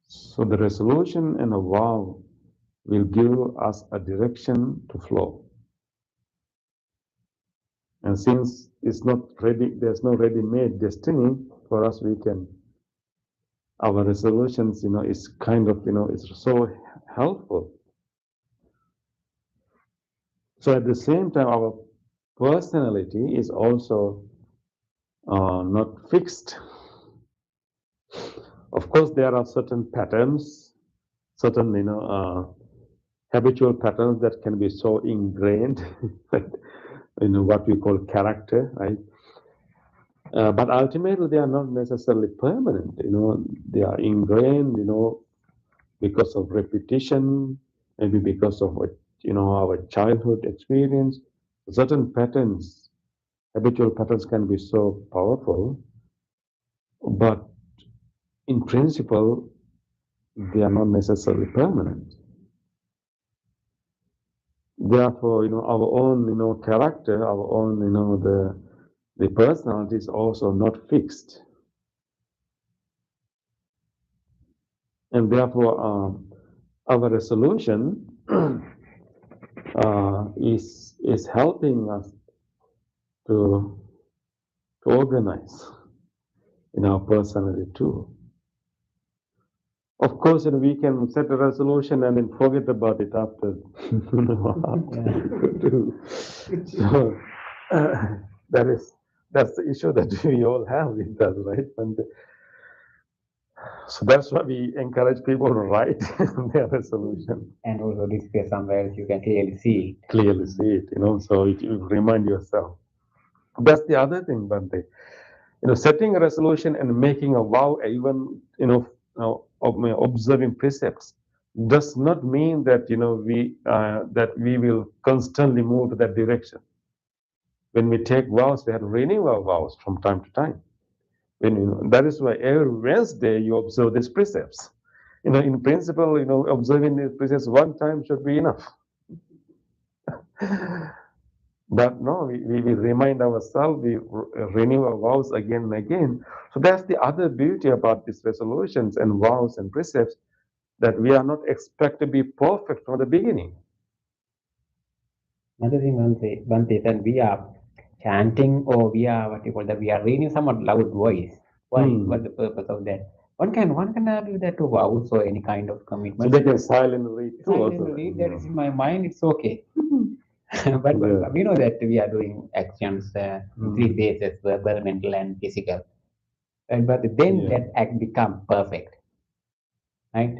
So the resolution and a vow will give us a direction to flow. And since it's not ready, there's no ready-made destiny for us, our resolutions, you know, is kind of, you know, it's so helpful. So at the same time, our personality is also not fixed. Of course, there are certain patterns, certain, you know, habitual patterns that can be so ingrained, you know, what we call character, right? But ultimately, they are not necessarily permanent. You know, they are ingrained, you know, because of repetition, maybe because of what, you know, our childhood experience. Certain patterns, habitual patterns, can be so powerful, but in principle, they are not necessarily permanent. Therefore, you know, our own, you know, character, our own, you know, the personality is also not fixed. And therefore, our resolution is helping us to organize in our personality too. Of course, you know, we can set a resolution and then forget about it after. So that's the issue that we all have with that, right? So that's why we encourage people to write their resolution. And also display somewhere you can clearly see it. Clearly see it, you know, so you remind yourself. That's the other thing, Bante. You know, setting a resolution and making a vow, even, you know, observing precepts, does not mean that we will constantly move to that direction. When we take vows, we have to renew our vows from time to time. That is why every Wednesday you observe these precepts. In principle, observing these precepts one time should be enough. But no, we remind ourselves, we renew our vows again and again. So that's the other beauty about these resolutions and vows and precepts, that we are not expected to be perfect from the beginning. Another thing, one thing, when we are chanting or we are what you call that, we are reading somewhat loud voice. Why? What's the purpose of that? One can do that to vows or any kind of So commitment. they can silently read too. Silently Also. read that is in my mind, it's okay. But Yeah. we know that we are doing actions in three phases: verbal, mental, and physical. But then Yeah. that act become perfect, right?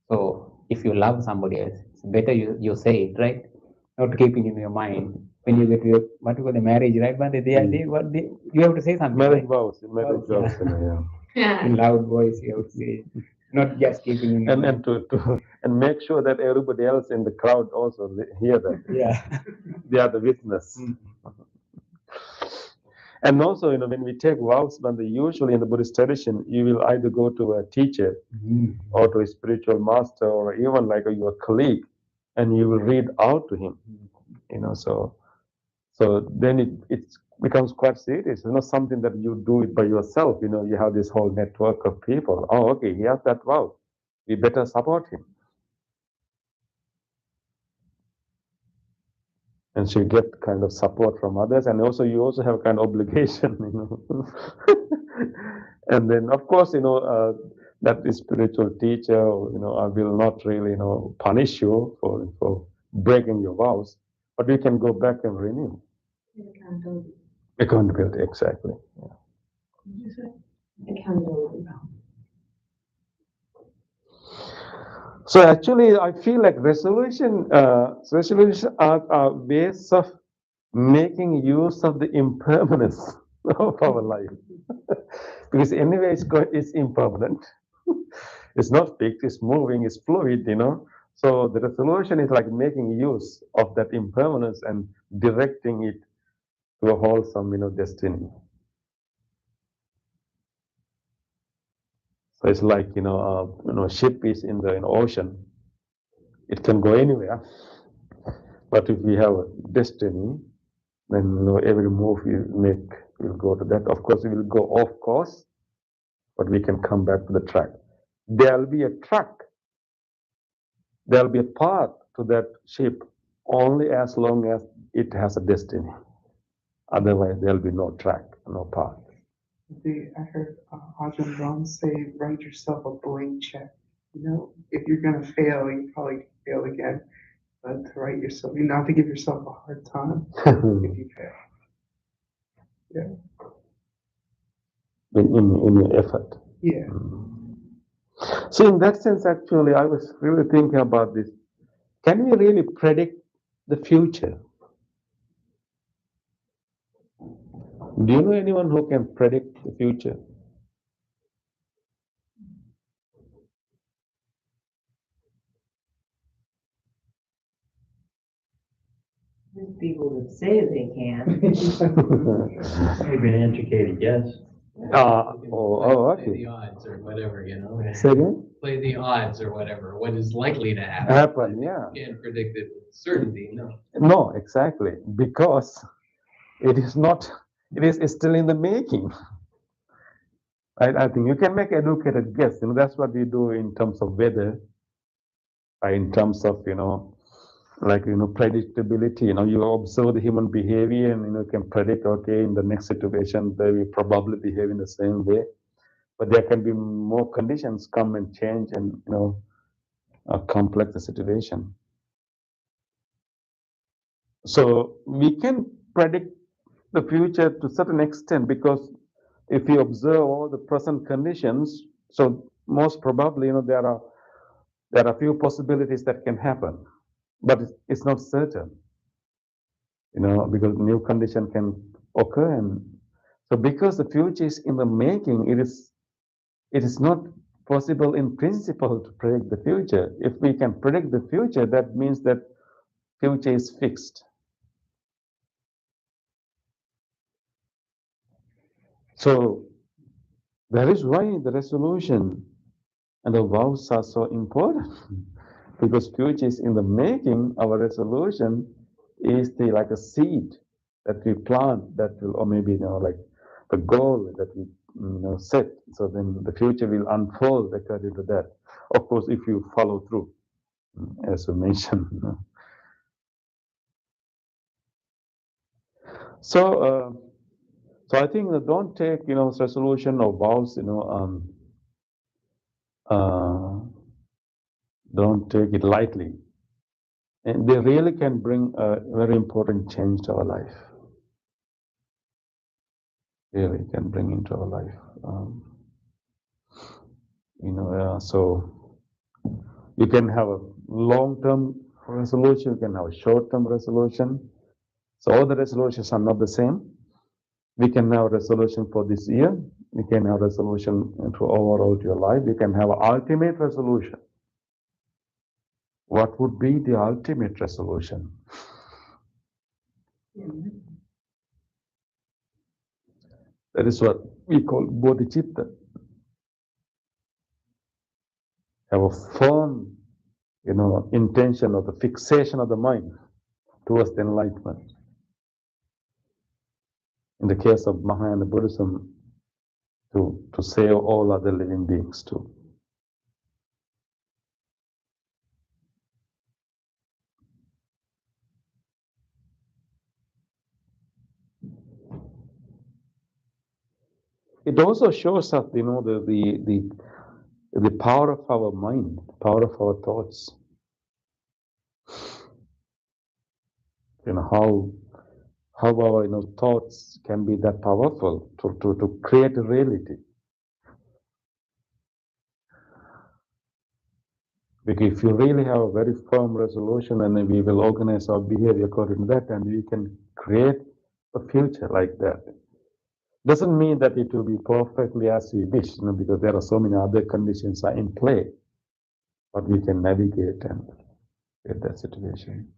So if you love somebody else, it's better you say it, right? Not keeping in your mind. When you get to your, what you call the marriage, right? But you have to say something, Marriage right? vows, marriage Vows, vows, yeah. In loud voice, you have to say, not just keeping in your And mind. and make sure that everybody else in the crowd also hear that. Yeah. They are the witness. And also, when we take vows, usually in the Buddhist tradition, you will either go to a teacher or to a spiritual master or even like your colleague, and you will read out to him. So then it becomes quite serious. It's not something that you do it by yourself. You have this whole network of people. Oh, okay, he has that vow. We better support him. And so you get kind of support from others, and also you also have kind of obligation, And then of course, that the spiritual teacher, I will not really, punish you for breaking your vows, but you can go back and renew. Accountability. Accountability, exactly. Yeah. Did you say? Accountability. So actually, I feel like resolution are ways of making use of the impermanence of our life. Because anyway, it's impermanent. It's not fixed, it's moving, it's fluid, So the resolution is like making use of that impermanence and directing it to a wholesome, destiny. So it's like, a ship is in the ocean. It can go anywhere. But if we have a destiny, then every move we make will go to that. Of course, we will go off course, but we can come back to the track. There'll be a track. There'll be a path to that ship only as long as it has a destiny. Otherwise, there'll be no track, no path. I heard Ajahn Brahm say, write yourself a blank check. If you're gonna fail, you probably fail again. But to write yourself, not to give yourself a hard time if you fail. Yeah. In your effort. Yeah. So in that sense, actually, I was really thinking about this. Can we really predict the future? Do you know anyone who can predict the future? There's people that say they can. Maybe an educated guess. Okay. Play the odds or whatever, Say again? Play the odds or whatever, what is likely to happen. Yeah. You can't predict it with certainty, no. No, exactly. Because it is not, it is still in the making. I think you can make educated guess. That's what we do in terms of weather, in terms of, predictability. You observe the human behavior and, you can predict, okay, in the next situation, they will probably behave in the same way. But there can be more conditions come and change and, complex the situation. So we can predict the future to a certain extent, because if we observe all the present conditions, so most probably, there are few possibilities that can happen, but it's not certain, because new condition can occur. And so because the future is in the making, it is not possible in principle to predict the future. If we can predict the future, that means that future is fixed. So that is why the resolution and the vows are so important. Because future is in the making. Our resolution is like a seed that we plant, that will, or maybe like the goal that we set. So then the future will unfold according to that. Of course, if you follow through, as we mentioned. So I think that don't take resolution or vows don't take it lightly. And they really can bring a very important change to our life. Really can bring into our life. So you can have a long-term resolution, you can have a short-term resolution. So all the resolutions are not the same. We can have a resolution for this year. We can have a resolution to overall your life. We can have an ultimate resolution. What would be the ultimate resolution? That is what we call bodhicitta. Have a firm, intention of the fixation of the mind towards the enlightenment. In the case of Mahayana Buddhism, to save all other living beings too. It also shows us, the power of our mind, the power of our thoughts. How our thoughts can be that powerful to create a reality. Because if you really have a very firm resolution, and then we will organize our behavior according to that, and we can create a future like that. Doesn't mean that it will be perfectly as we wish, because there are so many other conditions are in play, but we can navigate and get that situation.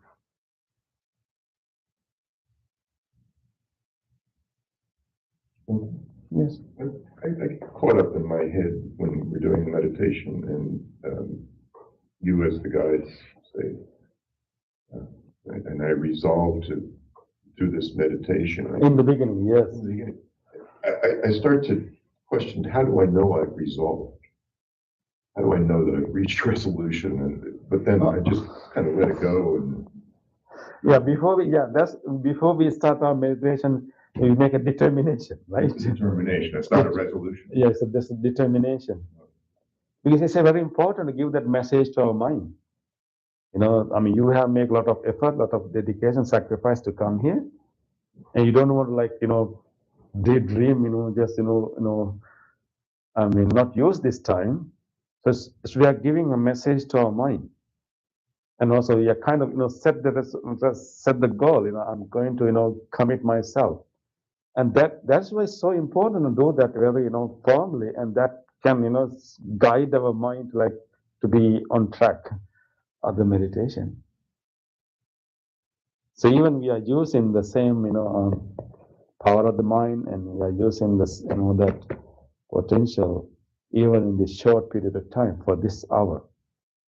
Yes. I get caught up in my head when we're doing meditation, and you as the guides say, and I resolve to do this meditation. In the beginning, yes. In the beginning, I start to question, how do I know I've resolved? How do I know that I've reached resolution? But then I just kind of let it go. And before we start our meditation, we make a determination, right? It's a determination. It's not a resolution. Yes, that's a determination. Because it's very important to give that message to our mind. You have made a lot of effort, a lot of dedication, sacrifice to come here, and you don't want to daydream, just not use this time. So we are giving a message to our mind, and also we are kind of set the goal. I'm going to commit myself, and that's why it's so important to do that very firmly, and that can guide our mind to be on track of the meditation. So even we are using the same power of the mind, and we are using this that potential even in this short period of time. For this hour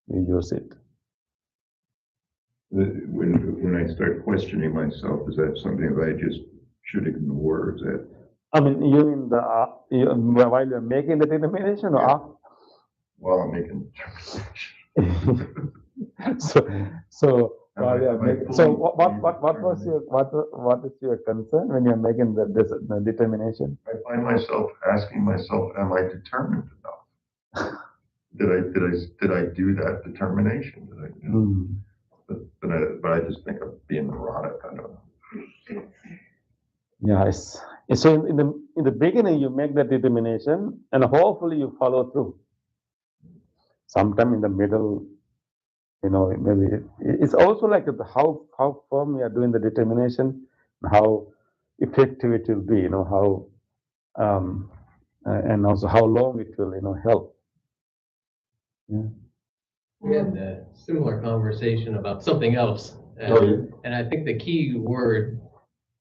we use it. When I start questioning myself, is that something that I just should ignore? Is that you mean while you're making the determination, or after? While I'm making the determination. So what is your concern when you're making the determination? I find myself asking myself, am I determined enough? Did I do that determination? But I just think of being neurotic. I don't know. Yes. So in the beginning you make that determination, and hopefully you follow through. Sometime in the middle, maybe it's also like how firm we are doing the determination, how effective it will be, how and also how long it will help. We had a similar conversation about something else. And I think the key word,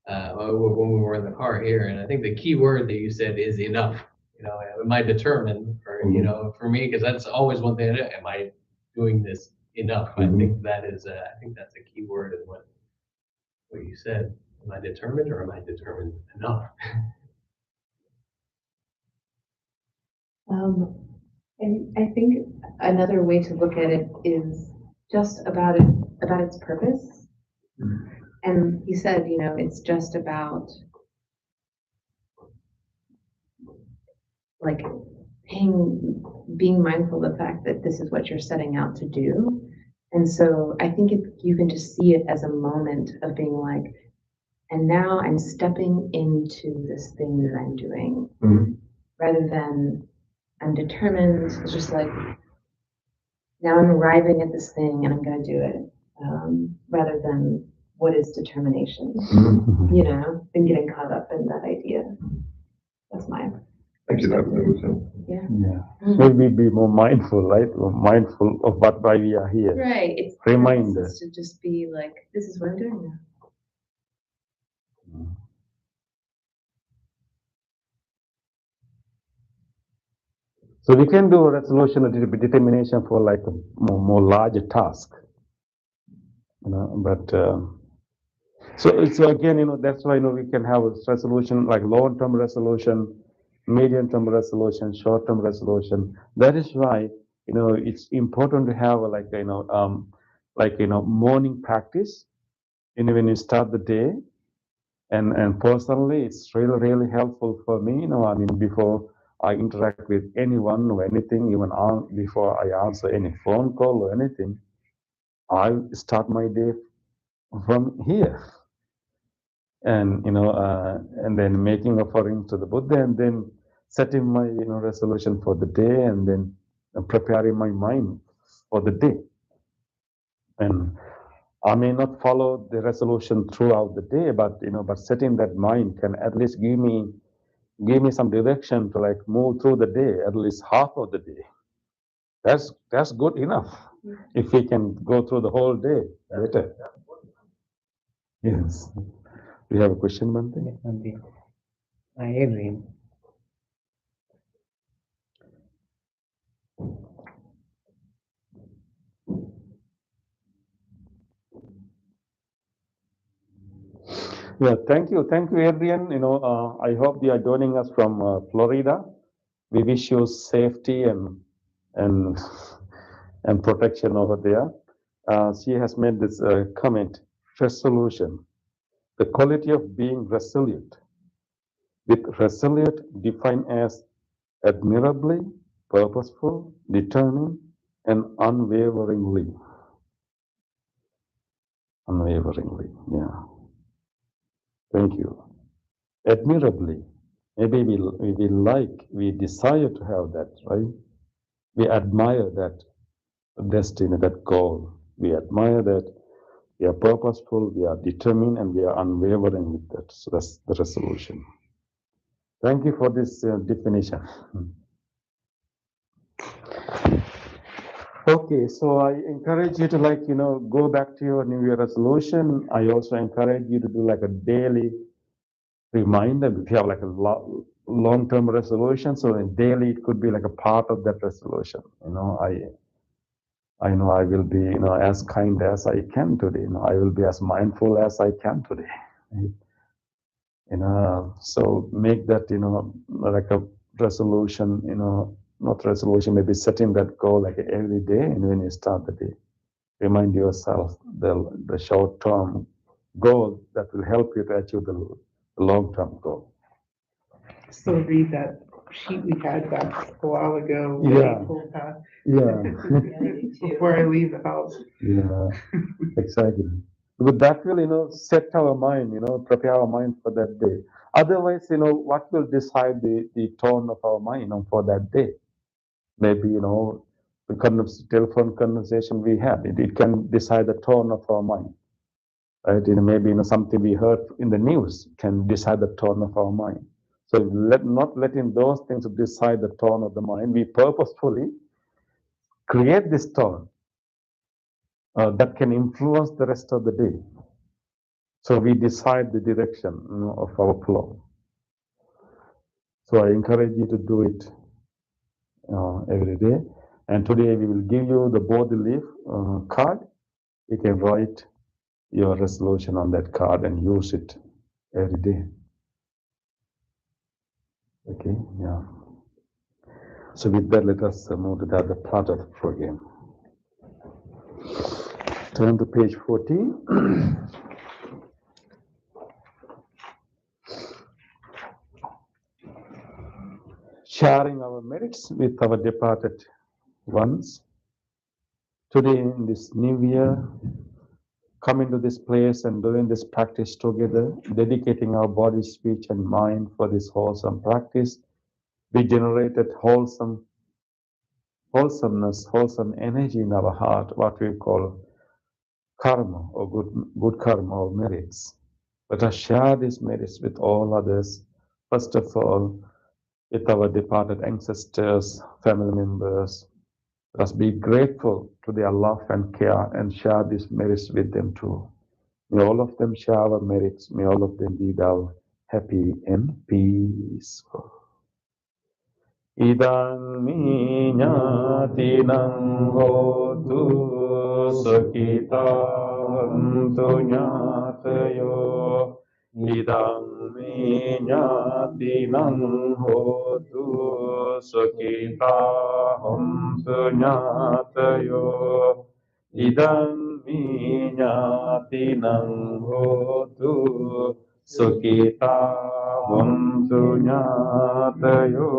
when we were in the car here, and I think the key word that you said is enough. You know, am I determined, or, you know, for me, because that's always one thing, am I doing this enough? I think that is, I think that's a key word in what you said. Am I determined, or am I determined enough? And I think another way to look at it is just about its purpose. And you said, you know, it's just about like being mindful of the fact that this is what you're setting out to do. And so I think if you can just see it as a moment of being like, and now I'm stepping into this thing that I'm doing, rather than I'm determined. It's just like, now I'm arriving at this thing and I'm going to do it, rather than what is determination, you know, and getting caught up in that idea. That's my Thank you, that was helpful. Yeah. Maybe be more mindful, right? Mindful of why we are here. Right. It's reminder to just be like, this is what I'm doing now. So we can do a resolution or determination for like a more larger task, you know. But so again, you know, that's why, you know, we can have a resolution like long-term resolution, medium-term resolution, short-term resolution. That is why, you know, it's important to have like, you know, morning practice, you know, when you start the day. And personally, it's really helpful for me, you know. I mean, before I interact with anyone or anything, even before I answer any phone call or anything, I start my day from here. And, you know, and then making offering to the Buddha, and then setting my, you know, resolution for the day, and then preparing my mind for the day. And I may not follow the resolution throughout the day, but, you know, but setting that mind can at least give me some direction to like move through the day, at least half of the day. That's good enough. If we can go through the whole day better. Yes. We have a question, Bhante? Adrian. Yeah, thank you, Adrian. You know, I hope you are joining us from Florida. We wish you safety and protection over there. She has made this comment: resolution, the quality of being resolute. With resolute defined as admirably, purposeful, determined, and unwaveringly. Unwaveringly, yeah. Thank you. Admirably. Maybe we desire to have that, right? We admire that destiny, that goal. We admire that we are purposeful, we are determined, and we are unwavering with that. So that's the resolution. Thank you for this definition. Okay, so I encourage you to go back to your New Year resolution. I also encourage you to do like a daily reminder. If you have like a long-term resolution, so in daily it could be like a part of that resolution. I know I will be as kind as I can today. I will be as mindful as I can today. So make that like a resolution. Not resolution, maybe setting that goal like every day, and when you start the day, remind yourself the short-term goal that will help you to achieve the long-term goal. Still read that sheet we had back a while ago. Yeah. Before I leave the house. Yeah, exactly. But that will, set our mind, prepare our mind for that day. Otherwise, what will decide the tone of our mind, for that day? Maybe, the telephone conversation we had, it can decide the tone of our mind. Right? Maybe, something we heard in the news can decide the tone of our mind. So not letting those things decide the tone of the mind, we purposefully create this tone that can influence the rest of the day. So we decide the direction of our flow. So I encourage you to do it every day. And today we will give you the body leaf card. You can write your resolution on that card and use it every day. Okay, yeah. So with that, let us move to the other part of the program. Turn to page 14. Sharing our merits with our departed ones. Today in this new year, coming to this place and doing this practice together, dedicating our body, speech, and mind for this wholesome practice, we generated wholesomeness, wholesome energy in our heart, what we call karma or good karma or merits. Let us share these merits with all others. First of all, with our departed ancestors, family members. Let us be grateful to their love and care and share these merits with them too. May all of them share our merits. May all of them be thou happy and peaceful. Idang mi ñātinang hotu sakitam tu ñātayo. Idang mi ñātinang hotu sakitam tu ñātayo. Idang mi ñātinang hotu sakitam tu ñātayo.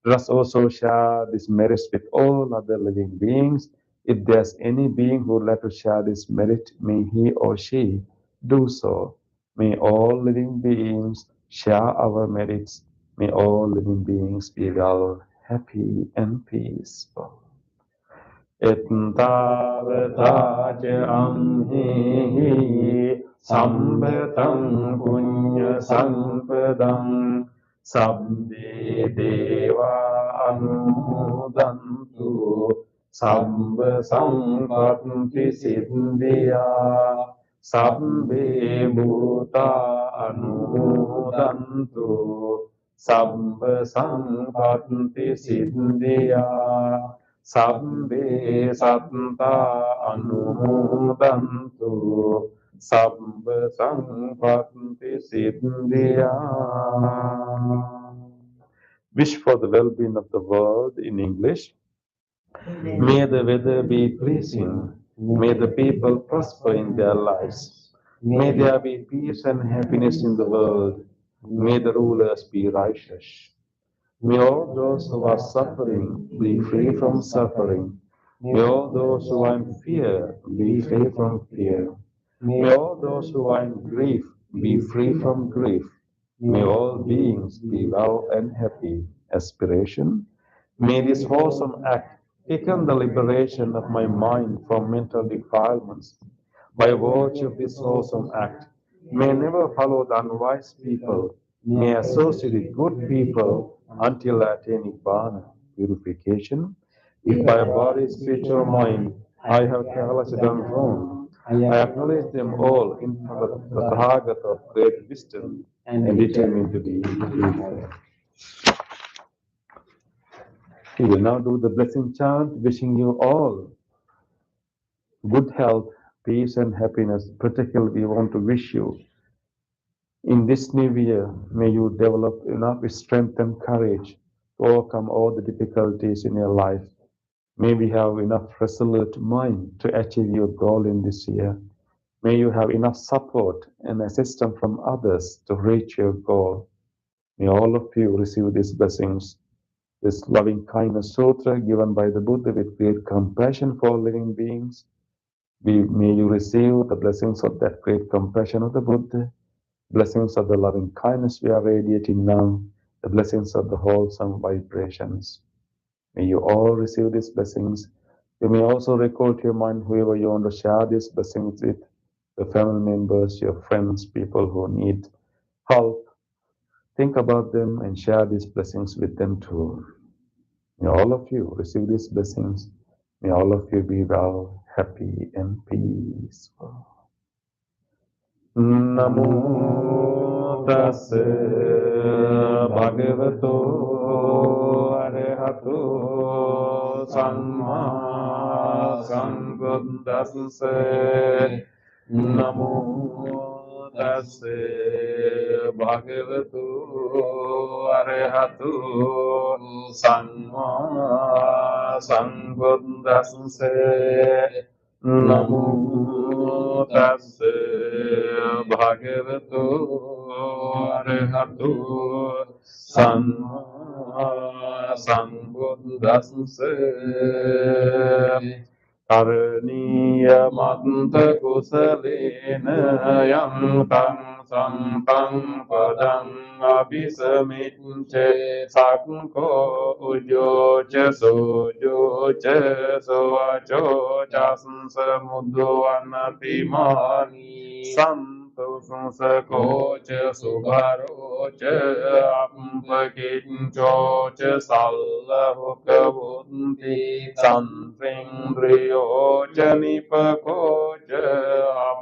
Let us also share this merits with all other living beings. If there's any being who would like to share this merit, may he or she do so. May all living beings share our merits. May all living beings be well, happy, and peaceful. Ettavata amhi sambhatam punya sampadam sabbe deva anudantu sabba sampatti siddhya sabbe bhuta anudantu sabba sampatti siddhya sabbe satta anumodantu sabba sampatti siddhya. Wish for the well-being of the world in English. May the weather be pleasing. May the people prosper in their lives. May there be peace and happiness in the world. May the rulers be righteous. May all those who are suffering be free from suffering. May all those who are in fear be free from fear. May all those who are in grief be free from grief. May all beings be well and happy. Aspiration. May this wholesome act become the liberation of my mind from mental defilements. By virtue of this wholesome act, may I never follow the unwise people. May I associate with good people until I attain Nibbana, purification. If by body, speech, or mind I have carelessly done wrong, I acknowledge them all in front of the Tathagata of great wisdom and determine to be evil. We will now do the blessing chant, wishing you all good health, peace, and happiness. Particularly, we want to wish you in this new year, may you develop enough strength and courage to overcome all the difficulties in your life. May we have enough resolute mind to achieve your goal in this year. May you have enough support and assistance from others to reach your goal. May all of you receive these blessings, this loving kindness sutra given by the Buddha with great compassion for living beings. May you receive the blessings of that great compassion of the Buddha, blessings of the loving kindness we are radiating now, the blessings of the wholesome vibrations. May you all receive these blessings. You may also recall to your mind whoever you want to share these blessings with, the family members, your friends, people who need help. Think about them and share these blessings with them too. May all of you receive these blessings. May all of you be well, happy, and peaceful. Namo tassa bhagavato arahato samma sambuddhassa. Namo tassa bhagavato arahato samma sambuddhassa. Namo tassa bhagavato arahato samma sambuddhassa. Karaniya manta kusalena yam tam sampang padang abhisamicce sakko ujo cha sojo cha sovacho chasam muddo anatimani santo sansako cha subharo cha ampakincho cha sallahu kabunti Sandrindriyo cha nipako cha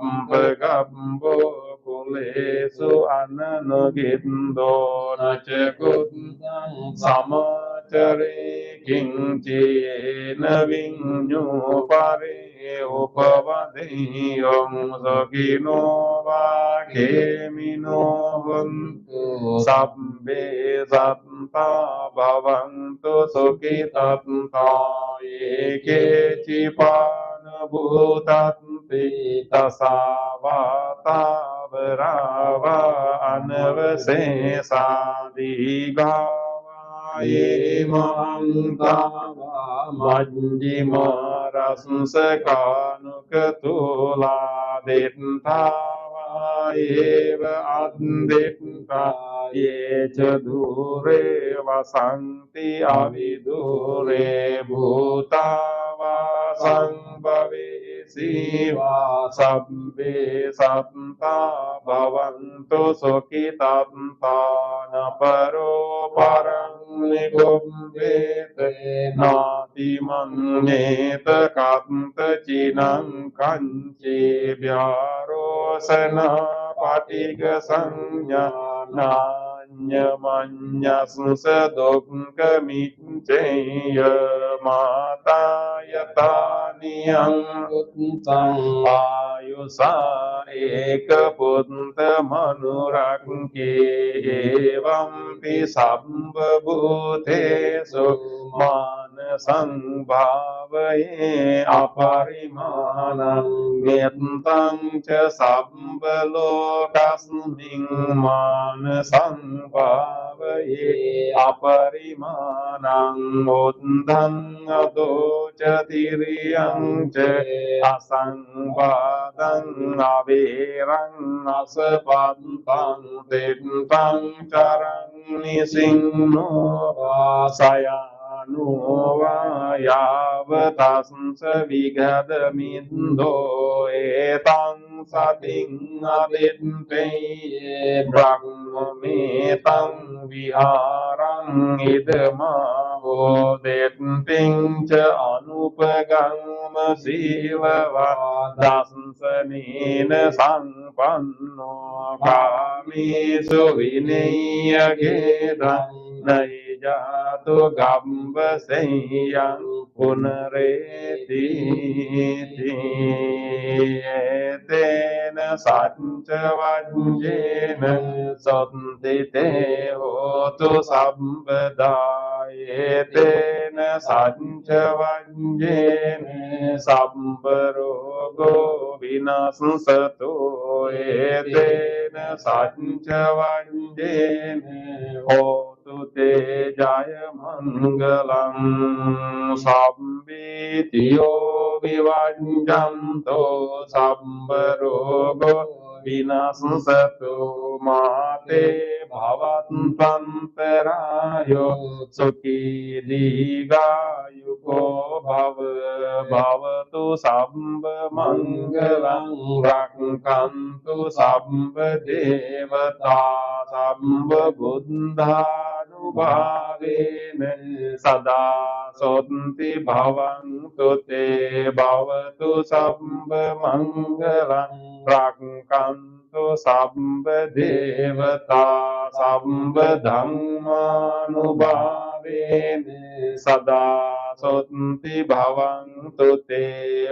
ampagambo kulesu ananagindo nachakutang samachare kinchi navinyo pare upavadeyam sakino vakemino vantu sabbe satta bhavantu sukhitatanta eke chipana bhutanti tasavata brava anavasesadigawa yemantava majjima rasansakanukatula dittava eva additta ye cha dure vasanti avidure bhutava sambhave siva sabbe satta bhavantu sukhitanta paro parang nikumbete nati manneta kanta chinang kanchi vyaro sana patiga sanya nanya susadokka mitcheya mata yatani uttang ayusa eka putta manurakke evam pi sambha bhutesu manasang bhavaye aparimanam mettam cha sambha lokasmin manasang bhavaye aparimanam uddhang ado cha diriyang cha asangvadang avirang asapantang tittang charang nisinno vasayano vayavatasya vigadamindo etang sating aditte brahmametang viharang idamaho detting cha anupagama sivava dasansanena sampanno kamisu vinayagedam naijatu gamba seyang punareti etena satcha vajjena santi te hotu sambada etena satcha vajjena sambharogo vinasato etena satcha vajjena hotu te jaya mangalam sabbitiyo vivajjanto sambharogo vinasato mate bhavantantarayo sukhi digayuko bhavatu sabbha mangalam rakkantu sabbha devata sabbha buddhanu sada soti bhavantu te bhavatu sabba mangalam rakkantu sabba devata sabba dhammanubhavena sada soti bhavantu te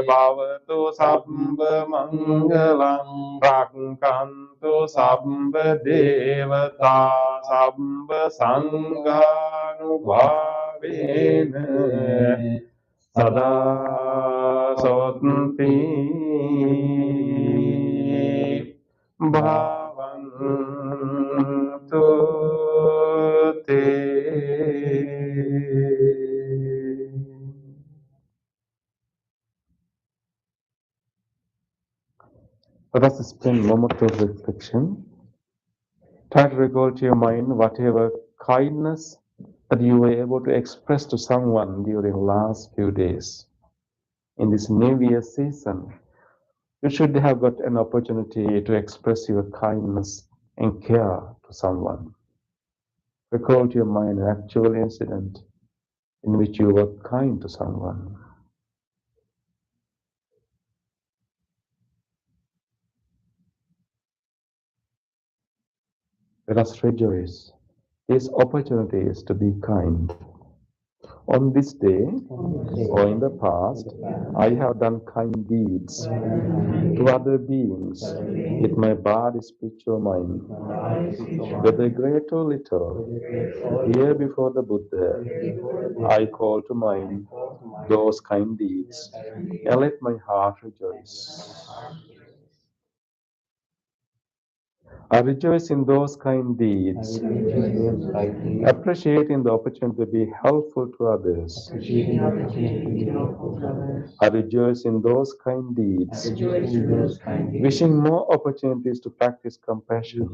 bhavatu sabba mangalam rakkantu sabba devata sabba sanghanubhavena sada soti bhavantu te. Let us spend a moment of reflection. Try to recall to your mind whatever kindness that you were able to express to someone during the last few days. In this New Year season, you should have got an opportunity to express your kindness and care to someone. Recall to your mind an actual incident in which you were kind to someone. Let us rejoice. This opportunity is to be kind. On this day or in the past, I have done kind deeds to other beings with my body, speech, or mind, whether great or little. Here before the Buddha, I call to mind those kind deeds and let my heart rejoice. I rejoice in those kind deeds, appreciating the opportunity to be helpful to others. I rejoice in those kind deeds, wishing more opportunities to practice compassion.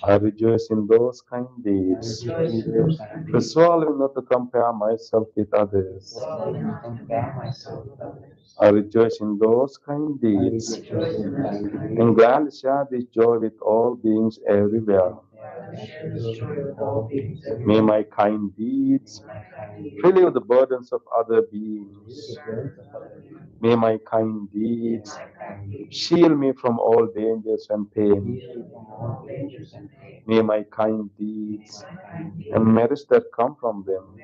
I rejoice in those kind deeds, resolving not to compare myself with others. I rejoice in those kind deeds and gladly share this joy with all beings everywhere. May my kind deeds relieve the burdens of other beings. May my kind deeds shield me from all dangers and pain. May my kind deeds and merits that come from them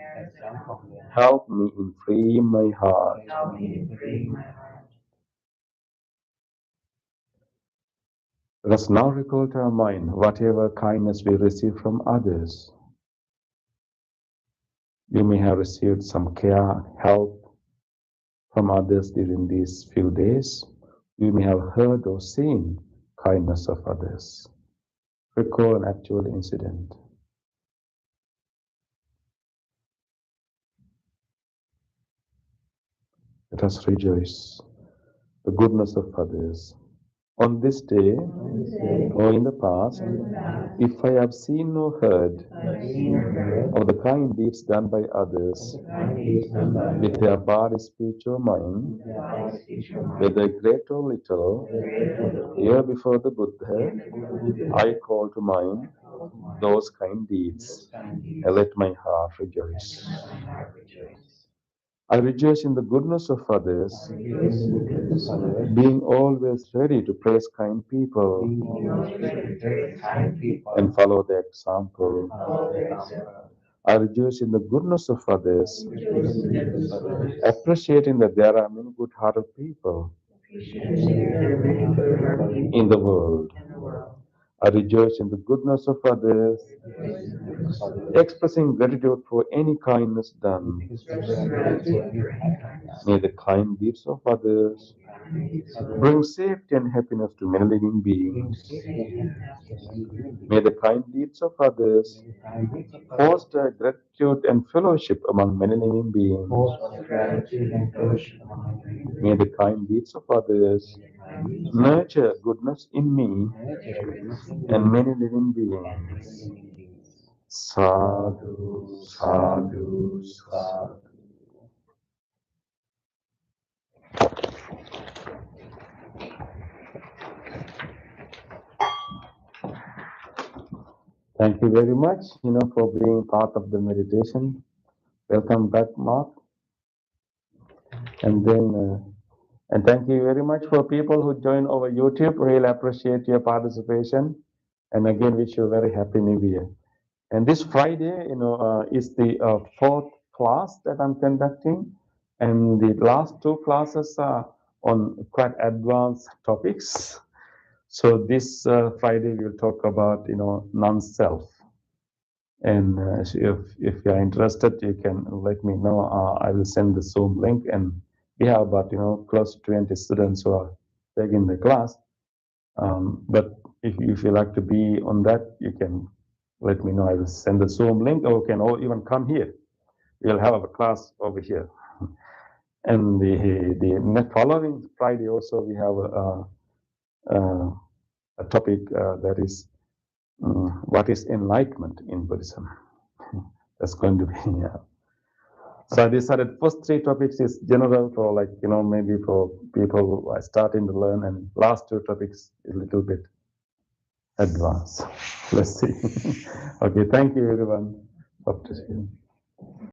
help me in freeing my heart. Let us now recall to our mind whatever kindness we receive from others. You may have received some care, help from others during these few days. You may have heard or seen kindness of others. Recall an actual incident. Let us rejoice the goodness of others. On this day or in the past, if I have seen or heard of the kind deeds done by others with their body, speech, or mind, whether great or little, here before the Buddha, I call to mind those kind deeds and let my heart rejoice. I rejoice in the goodness of others, being always ready to praise kind people and follow their example. I rejoice in the goodness of others, appreciating that there are many good-hearted people in the world. I rejoice in the goodness of others, expressing gratitude for any kindness done. May the kind deeds of others bring safety and happiness to many living beings. May the kind deeds of others foster gratitude and fellowship among many living beings. May the kind deeds of others nurture goodness in me and many living beings. Sadhu, sadhu, sadhu. Thank you very much, for being part of the meditation. Welcome back, Mark. And then, and thank you very much for people who join over YouTube. Really appreciate your participation. And again, wish you a very happy New Year. And this Friday, is the fourth class that I'm conducting. And the last two classes are on quite advanced topics. So this Friday, we'll talk about, non-self. And if you're interested, you can let me know. I will send the Zoom link, and we have about close to 20 students who are taking the class. But if you like to be on that, you can let me know. I will send the Zoom link, or you can all even come here. We'll have a class over here. And the following Friday also we have a topic that is what is enlightenment in Buddhism. That's going to be, yeah. So I decided first three topics is general for maybe for people who are starting to learn, and last two topics is a little bit advanced. Let's see. Okay, thank you everyone. Hope to see you.